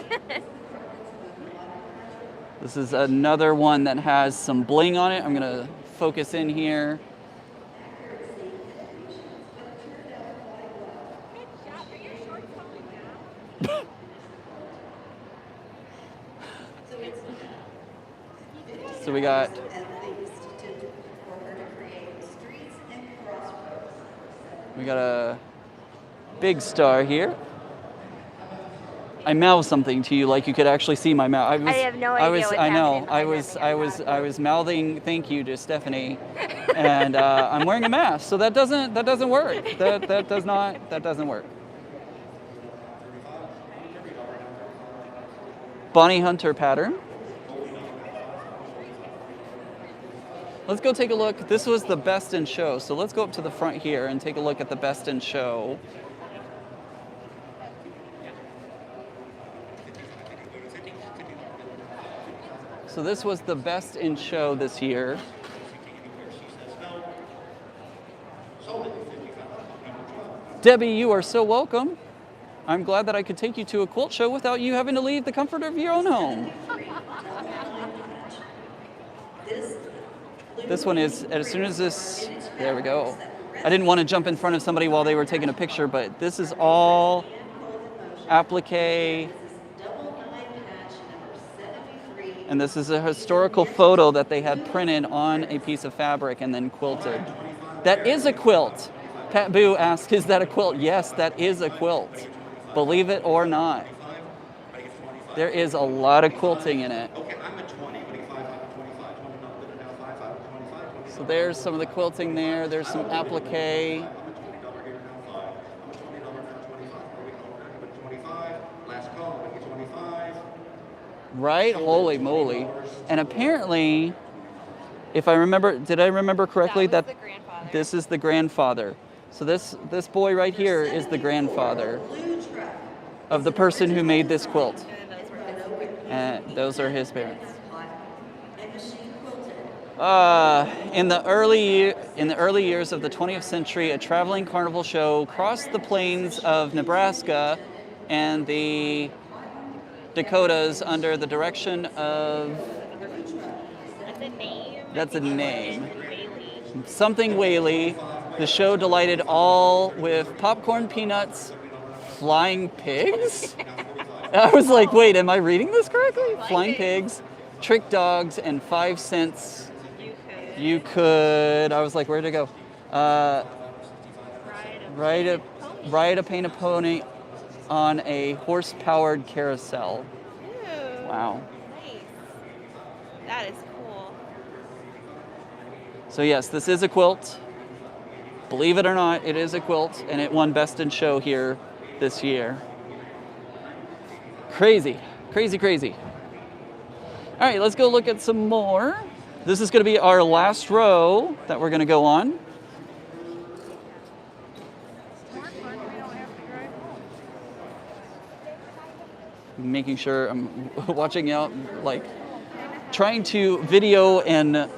This is another one that has some bling on it. I'm gonna focus in here. So we got a big star here. I mouthed something to you like you could actually see my mouth. I have no idea what's I know. happening. I was mouthing thank you to Stephanie, and I'm wearing a mask, so that doesn't work. That doesn't work. Bonnie Hunter pattern. Let's go take a look. This was the best in show, so let's go up to the front here and take a look at the best in show. So this was the best in show this year. Debbie, you are so welcome. I'm glad that I could take you to a quilt show without you having to leave the comfort of your own home. This one is, as soon as this, there we go. I didn't want to jump in front of somebody while they were taking a picture, but this is all applique. And this is a historical photo that they had printed on a piece of fabric and then quilted. That is a quilt. Pat Boo asked, is that a quilt? Yes, that is a quilt. Believe it or not. There is a lot of quilting in it. So there's some of the quilting there. There's some applique. Right? Holy moly. And apparently, if I remember, did I remember correctly that the grandfather. this is the grandfather? So this boy right here is the grandfather of the person who made this quilt. And those are his parents. In the early years of the 20th century, a traveling carnival show crossed the plains of Nebraska and the Dakotas under the direction of... That's a name. That's a name. Bailey. Something Whaley. The show delighted all with popcorn peanuts, flying pigs? I was like, wait, am I reading this correctly? Flying pigs, trick dogs, and 5 cents. You could. I was like, where'd it go? Ride a paint a pony on a horse-powered carousel. Ooh, Wow. nice. That is cool. So yes, this is a quilt. Believe it or not, it is a quilt, and it won Best in Show here this year. Crazy, crazy, crazy. All right, let's go look at some more. This is going to be our last row that we're going to go on. Making sure I'm watching out, like trying to video and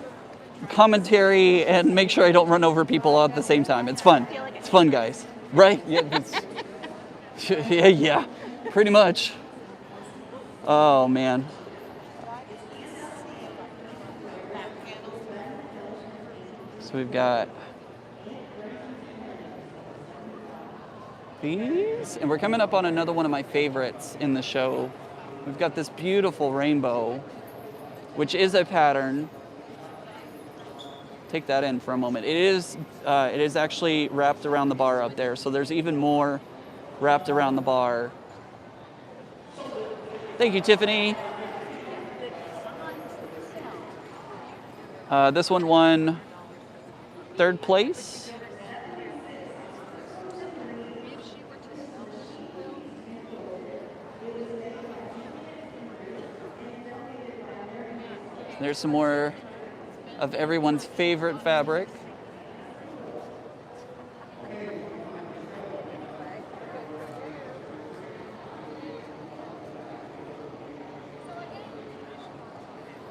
commentary and make sure I don't run over people at the same time. It's fun. It's fun, guys. Right? Yeah, yeah, pretty much. Oh, man. So we've got these, and we're coming up on another one of my favorites in the show. We've got this beautiful rainbow, which is a pattern. Take that in for a moment. It is actually wrapped around the bar up there, so there's even more wrapped around the bar. Thank you, Tiffany. This one won 3rd place. There's some more of everyone's favorite fabric.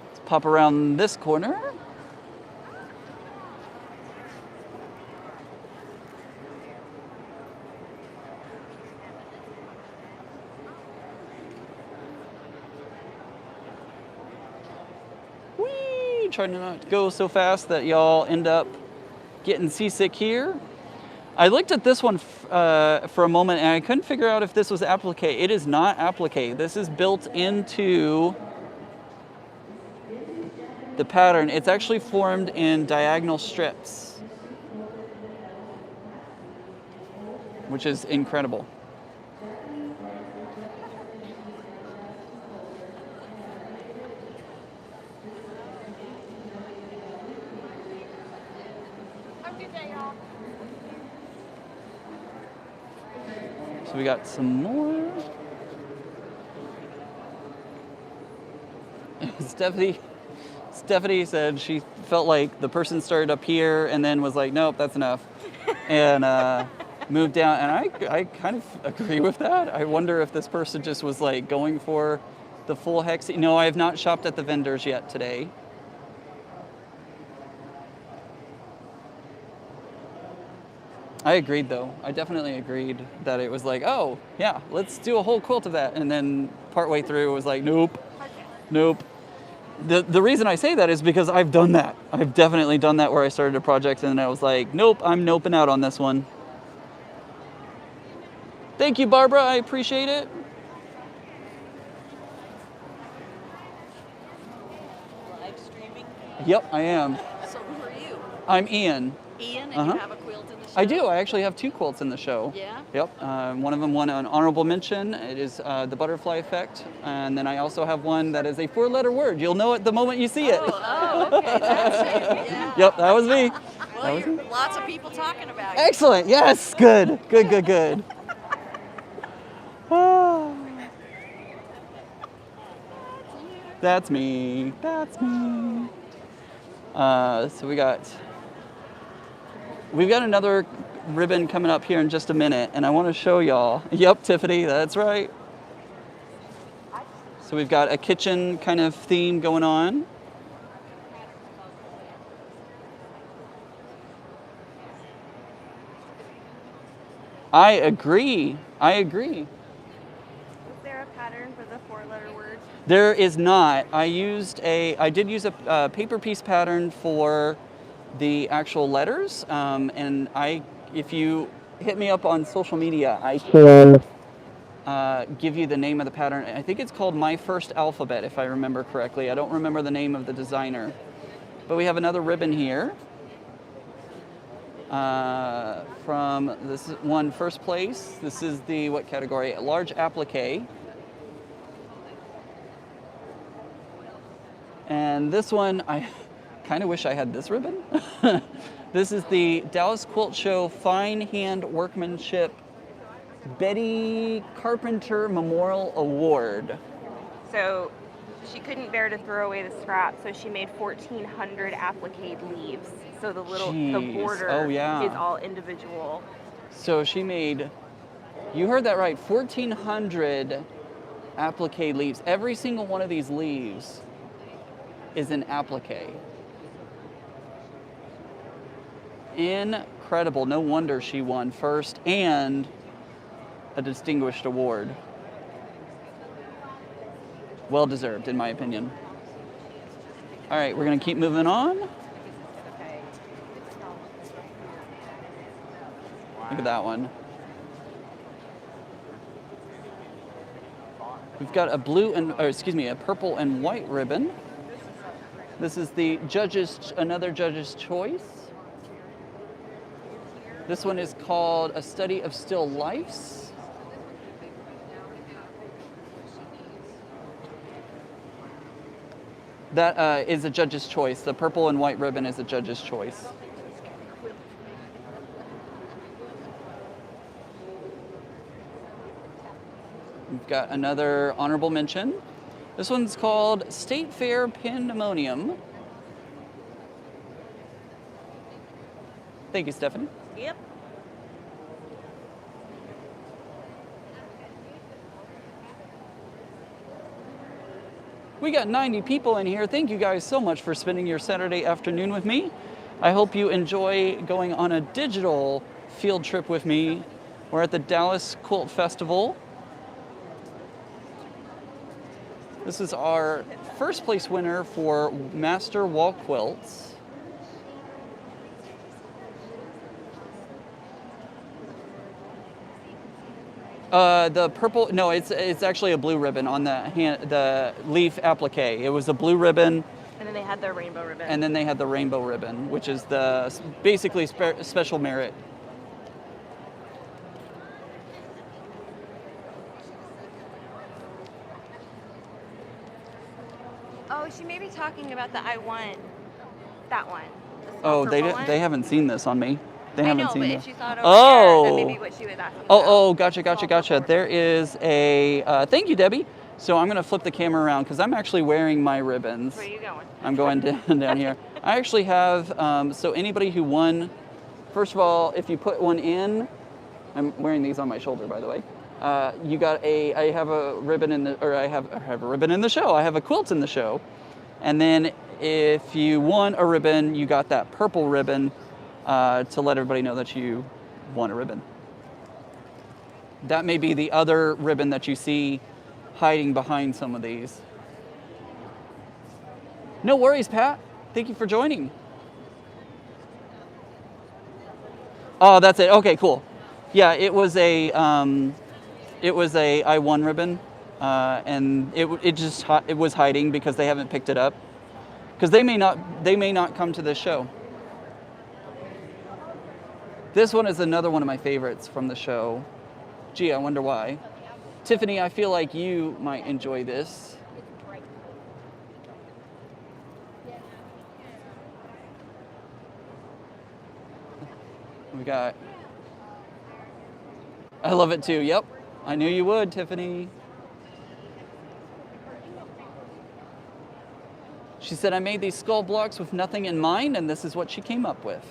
Let's pop around this corner. Trying to not go so fast that y'all end up getting seasick here. I looked at this one for a moment and I couldn't figure out if this was applique. It is not applique. This is built into the pattern. It's actually formed in diagonal strips, which is incredible. So we got some more. Stephanie said she felt like the person started up here and then was like, nope, that's enough. And moved down. And I kind of agree with that. I wonder if this person just was like going for the full hex. No, I have not shopped at the vendors yet today. I agreed though. I definitely agreed that it was like, oh yeah, let's do a whole quilt of that. And then partway through it was like, nope, nope. The reason I say that is because I've done that. I've definitely done that where I started a project and I was like, nope, I'm noping out on this one. Thank you, Barbara. I appreciate it. Live streaming. Yep, I am. So who are you? I'm Ian. Ian, and Uh-huh. you have a quilt in the show? I do. I actually have 2 quilts in the show. Yeah? Yep. One of them won an honorable mention. It is the butterfly effect. And then I also have one that is a 4-letter word. You'll know it the moment you see it. Oh, okay. That's it. Yeah. Yep, that was me. Well, lots of people talking about it. Excellent. Yes. Good. Good, good, good. Ah. That's me. That's me. So we've got another ribbon coming up here in just a minute, and I want to show y'all. Yep, Tiffany, that's right. So we've got a kitchen kind of theme going on. I agree. Is there a pattern for the 4-letter word? There is not. I did use a paper piece pattern for the actual letters, and if you hit me up on social media, I can give you the name of the pattern. I think it's called My First Alphabet, if I remember correctly. I don't remember the name of the designer. But we have another ribbon here from this one first place. This is the, what category? Large applique. And this one, I kind of wish I had this ribbon. This is the Dallas Quilt Show Fine Hand Workmanship Betty Carpenter Memorial Award. So she couldn't bear to throw away the scraps, so she made 1,400 applique leaves. So the Jeez. border Oh, yeah. is all individual. So she made, you heard that right, 1,400 applique leaves. Every single one of these leaves is an applique. Incredible. No wonder she won first and a distinguished award. Well deserved, in my opinion. All right, we're going to keep moving on. Look at that one. We've got a purple and white ribbon. This is the another judge's choice. This one is called A Study of Still Lifes. That is a judge's choice. The purple and white ribbon is a judge's choice. We've got another honorable mention. This one's called State Fair Pandemonium. Thank you, Stephanie. Yep. We got 90 people in here. Thank you guys so much for spending your Saturday afternoon with me. I hope you enjoy going on a digital field trip with me. We're at the Dallas Quilt Festival. This is our first place winner for Master Wall Quilts. The purple, no, it's actually a blue ribbon on the leaf applique. It was a blue ribbon. And then they had their rainbow ribbon. And then they had the rainbow ribbon, which is the basically special merit. Oh, she may be talking about the I won. That one. The small Oh, purple one. they haven't seen this on me. They haven't seen but this. if she saw it over Oh. there, that may be what she was asking about. Oh, gotcha. There is a, thank you, Debbie. So I'm going to flip the camera around because I'm actually wearing my ribbons. Where are you going? I'm going down here. I actually have, so anybody who won, first of all, if you put one in, I'm wearing these on my shoulder, by the way. You got I have a ribbon I have a ribbon in the show. I have a quilt in the show. And then if you won a ribbon, you got that purple ribbon to let everybody know that you want a ribbon. That may be the other ribbon that you see hiding behind some of these. No worries, Pat. Thank you for joining. Oh, that's it. Okay, cool. Yeah, it was a I won ribbon, and it was hiding because they haven't picked it up, because they may not come to this show. This one is another one of my favorites from the show. Gee, I wonder why. Tiffany, I feel like you might enjoy this. We got, I love it too. Yep, I knew you would, Tiffany. She said, I made these skull blocks with nothing in mind, and this is what she came up with.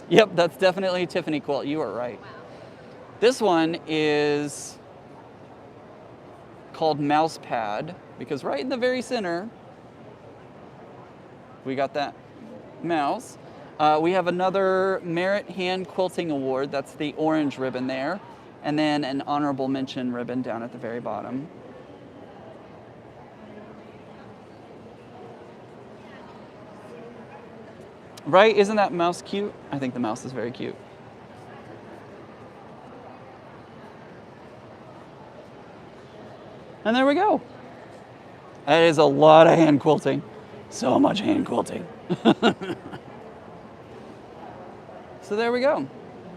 Yep, that's definitely a Tiffany quilt. You are right. This one is called Mouse Pad, because right in the very center, we got that mouse. We have another Merit Hand Quilting Award. That's the orange ribbon there. And then an honorable mention ribbon down at the very bottom. Right? Isn't that mouse cute? I think the mouse is very cute. And there we go. That is a lot of hand quilting. So much hand quilting. So there we go.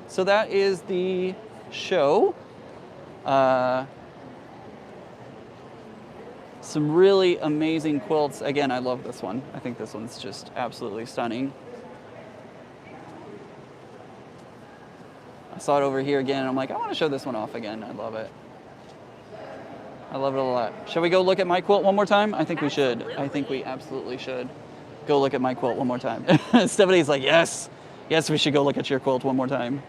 So that is the show. Some really amazing quilts. Again, I love this one. I think this one's just absolutely stunning. I saw it over here again, and I'm like, I want to show this one off again. I love it. I love it a lot. Shall we go look at my quilt one more time? I think we should. I think we absolutely should. Go look at my quilt one more time. Stephanie's like, yes. Yes, we should go look at your quilt one more time.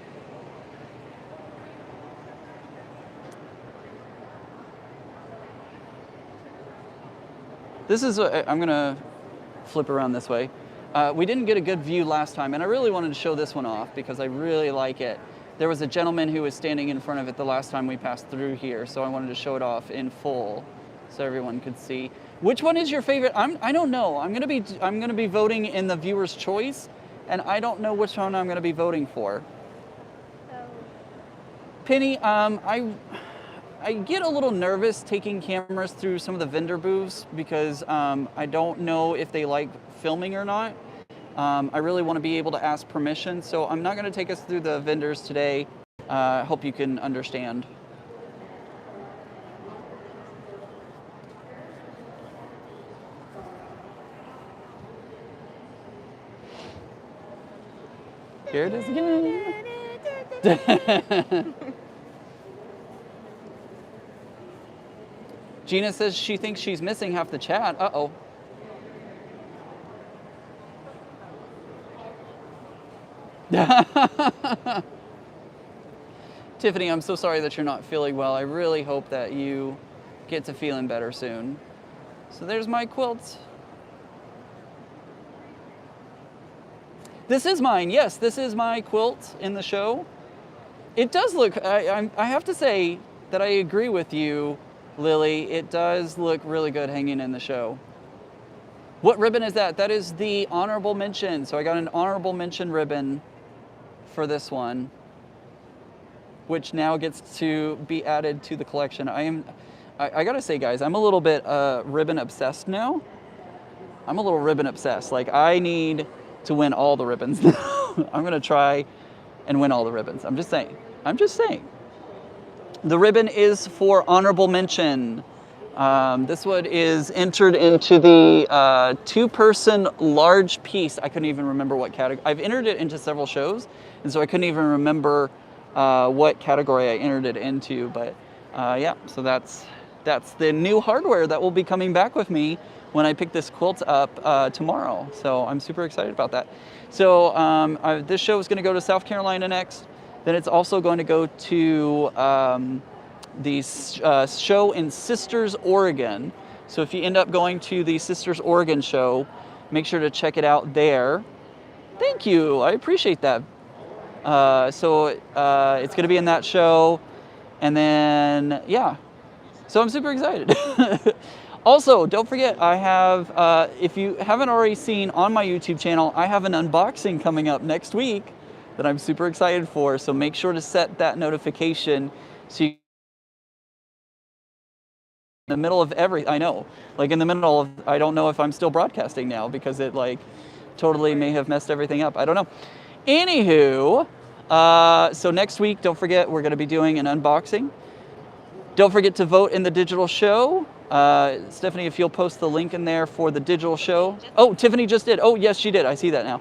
This is, I'm gonna flip around this way. We didn't get a good view last time, and I really wanted to show this one off because I really like it. There was a gentleman who was standing in front of it the last time we passed through here, so I wanted to show it off in full so everyone could see. Which one is your favorite? I don't know. I'm gonna be voting in the viewer's choice, and I don't know which one I'm gonna be voting for. Penny, I get a little nervous taking cameras through some of the vendor booths because I don't know if they like filming or not. I really want to be able to ask permission, so I'm not going to take us through the vendors today. Hope you can understand. Here it is again. Gina says she thinks she's missing half the chat. Uh-oh. Tiffany, I'm so sorry that you're not feeling well. I really hope that you get to feeling better soon. So there's my quilts. This is mine. Yes, this is my quilt in the show. It does look, I have to say that I agree with you, Lily. It does look really good hanging in the show. What ribbon is that? That is the honorable mention. So I got an honorable mention ribbon for this one, which now gets to be added to the collection. I gotta say, guys, I'm a little bit ribbon obsessed now. I'm a little ribbon obsessed. Like, I need to win all the ribbons now. I'm gonna try and win all the ribbons. I'm just saying. I'm just saying. The ribbon is for honorable mention. This one is entered into the two-person large piece. I couldn't even remember what category. I've entered it into several shows, and so I couldn't even remember what category I entered it into. But yeah, so that's the new hardware that will be coming back with me when I pick this quilt up tomorrow. So I'm super excited about that. So this show is going to go to South Carolina next. Then it's also going to go to the show in Sisters, Oregon. So if you end up going to the Sisters, Oregon show, make sure to check it out there. Thank you. I appreciate that. So it's going to be in that show. And then, yeah. So I'm super excited. Also, don't forget, I have, if you haven't already seen on my YouTube channel, I have an unboxing coming up next week that I'm super excited for. So make sure to set that notification so you in the middle of I know, like in the middle of, I don't know if I'm still broadcasting now because it like totally may have messed everything up. I don't know. Anywho, so next week, don't forget, we're going to be doing an unboxing. Don't forget to vote in the digital show. Stephanie, if you'll post the link in there for the digital show. Oh, Tiffany just did. Oh, yes, she did. I see that now.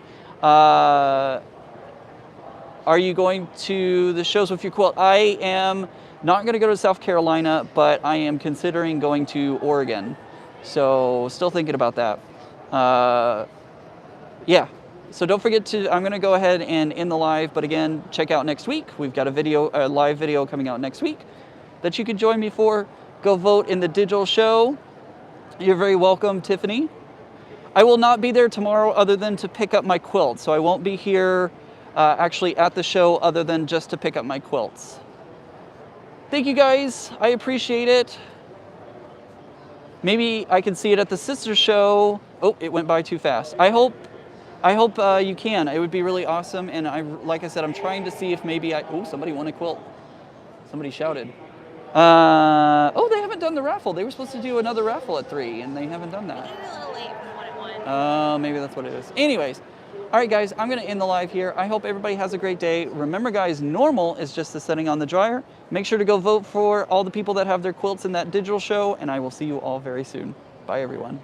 Are you going to the shows with your quilt? I am not going to go to South Carolina, but I am considering going to Oregon. So still thinking about that. Yeah. So don't forget to, I'm going to go ahead and end the live, but again, check out next week. We've got a live video coming out next week that you can join me for. Go vote in the digital show. You're very welcome, Tiffany. I will not be there tomorrow other than to pick up my quilt. So I won't be here actually at the show other than just to pick up my quilts. Thank you guys. I appreciate it. Maybe I can see it at the sister show. Oh, it went by too fast. I hope you can. It would be really awesome. And like I said, I'm trying to see if maybe oh, somebody won a quilt. Somebody shouted. Oh, they haven't done the raffle. They were supposed to do another raffle at 3, and they haven't done that. It was a little late for the one at 1. Oh, maybe that's what it is. Anyways, all right, guys, I'm going to end the live here. I hope everybody has a great day. Remember, guys, normal is just the setting on the dryer. Make sure to go vote for all the people that have their quilts in that digital show, and I will see you all very soon. Bye, everyone.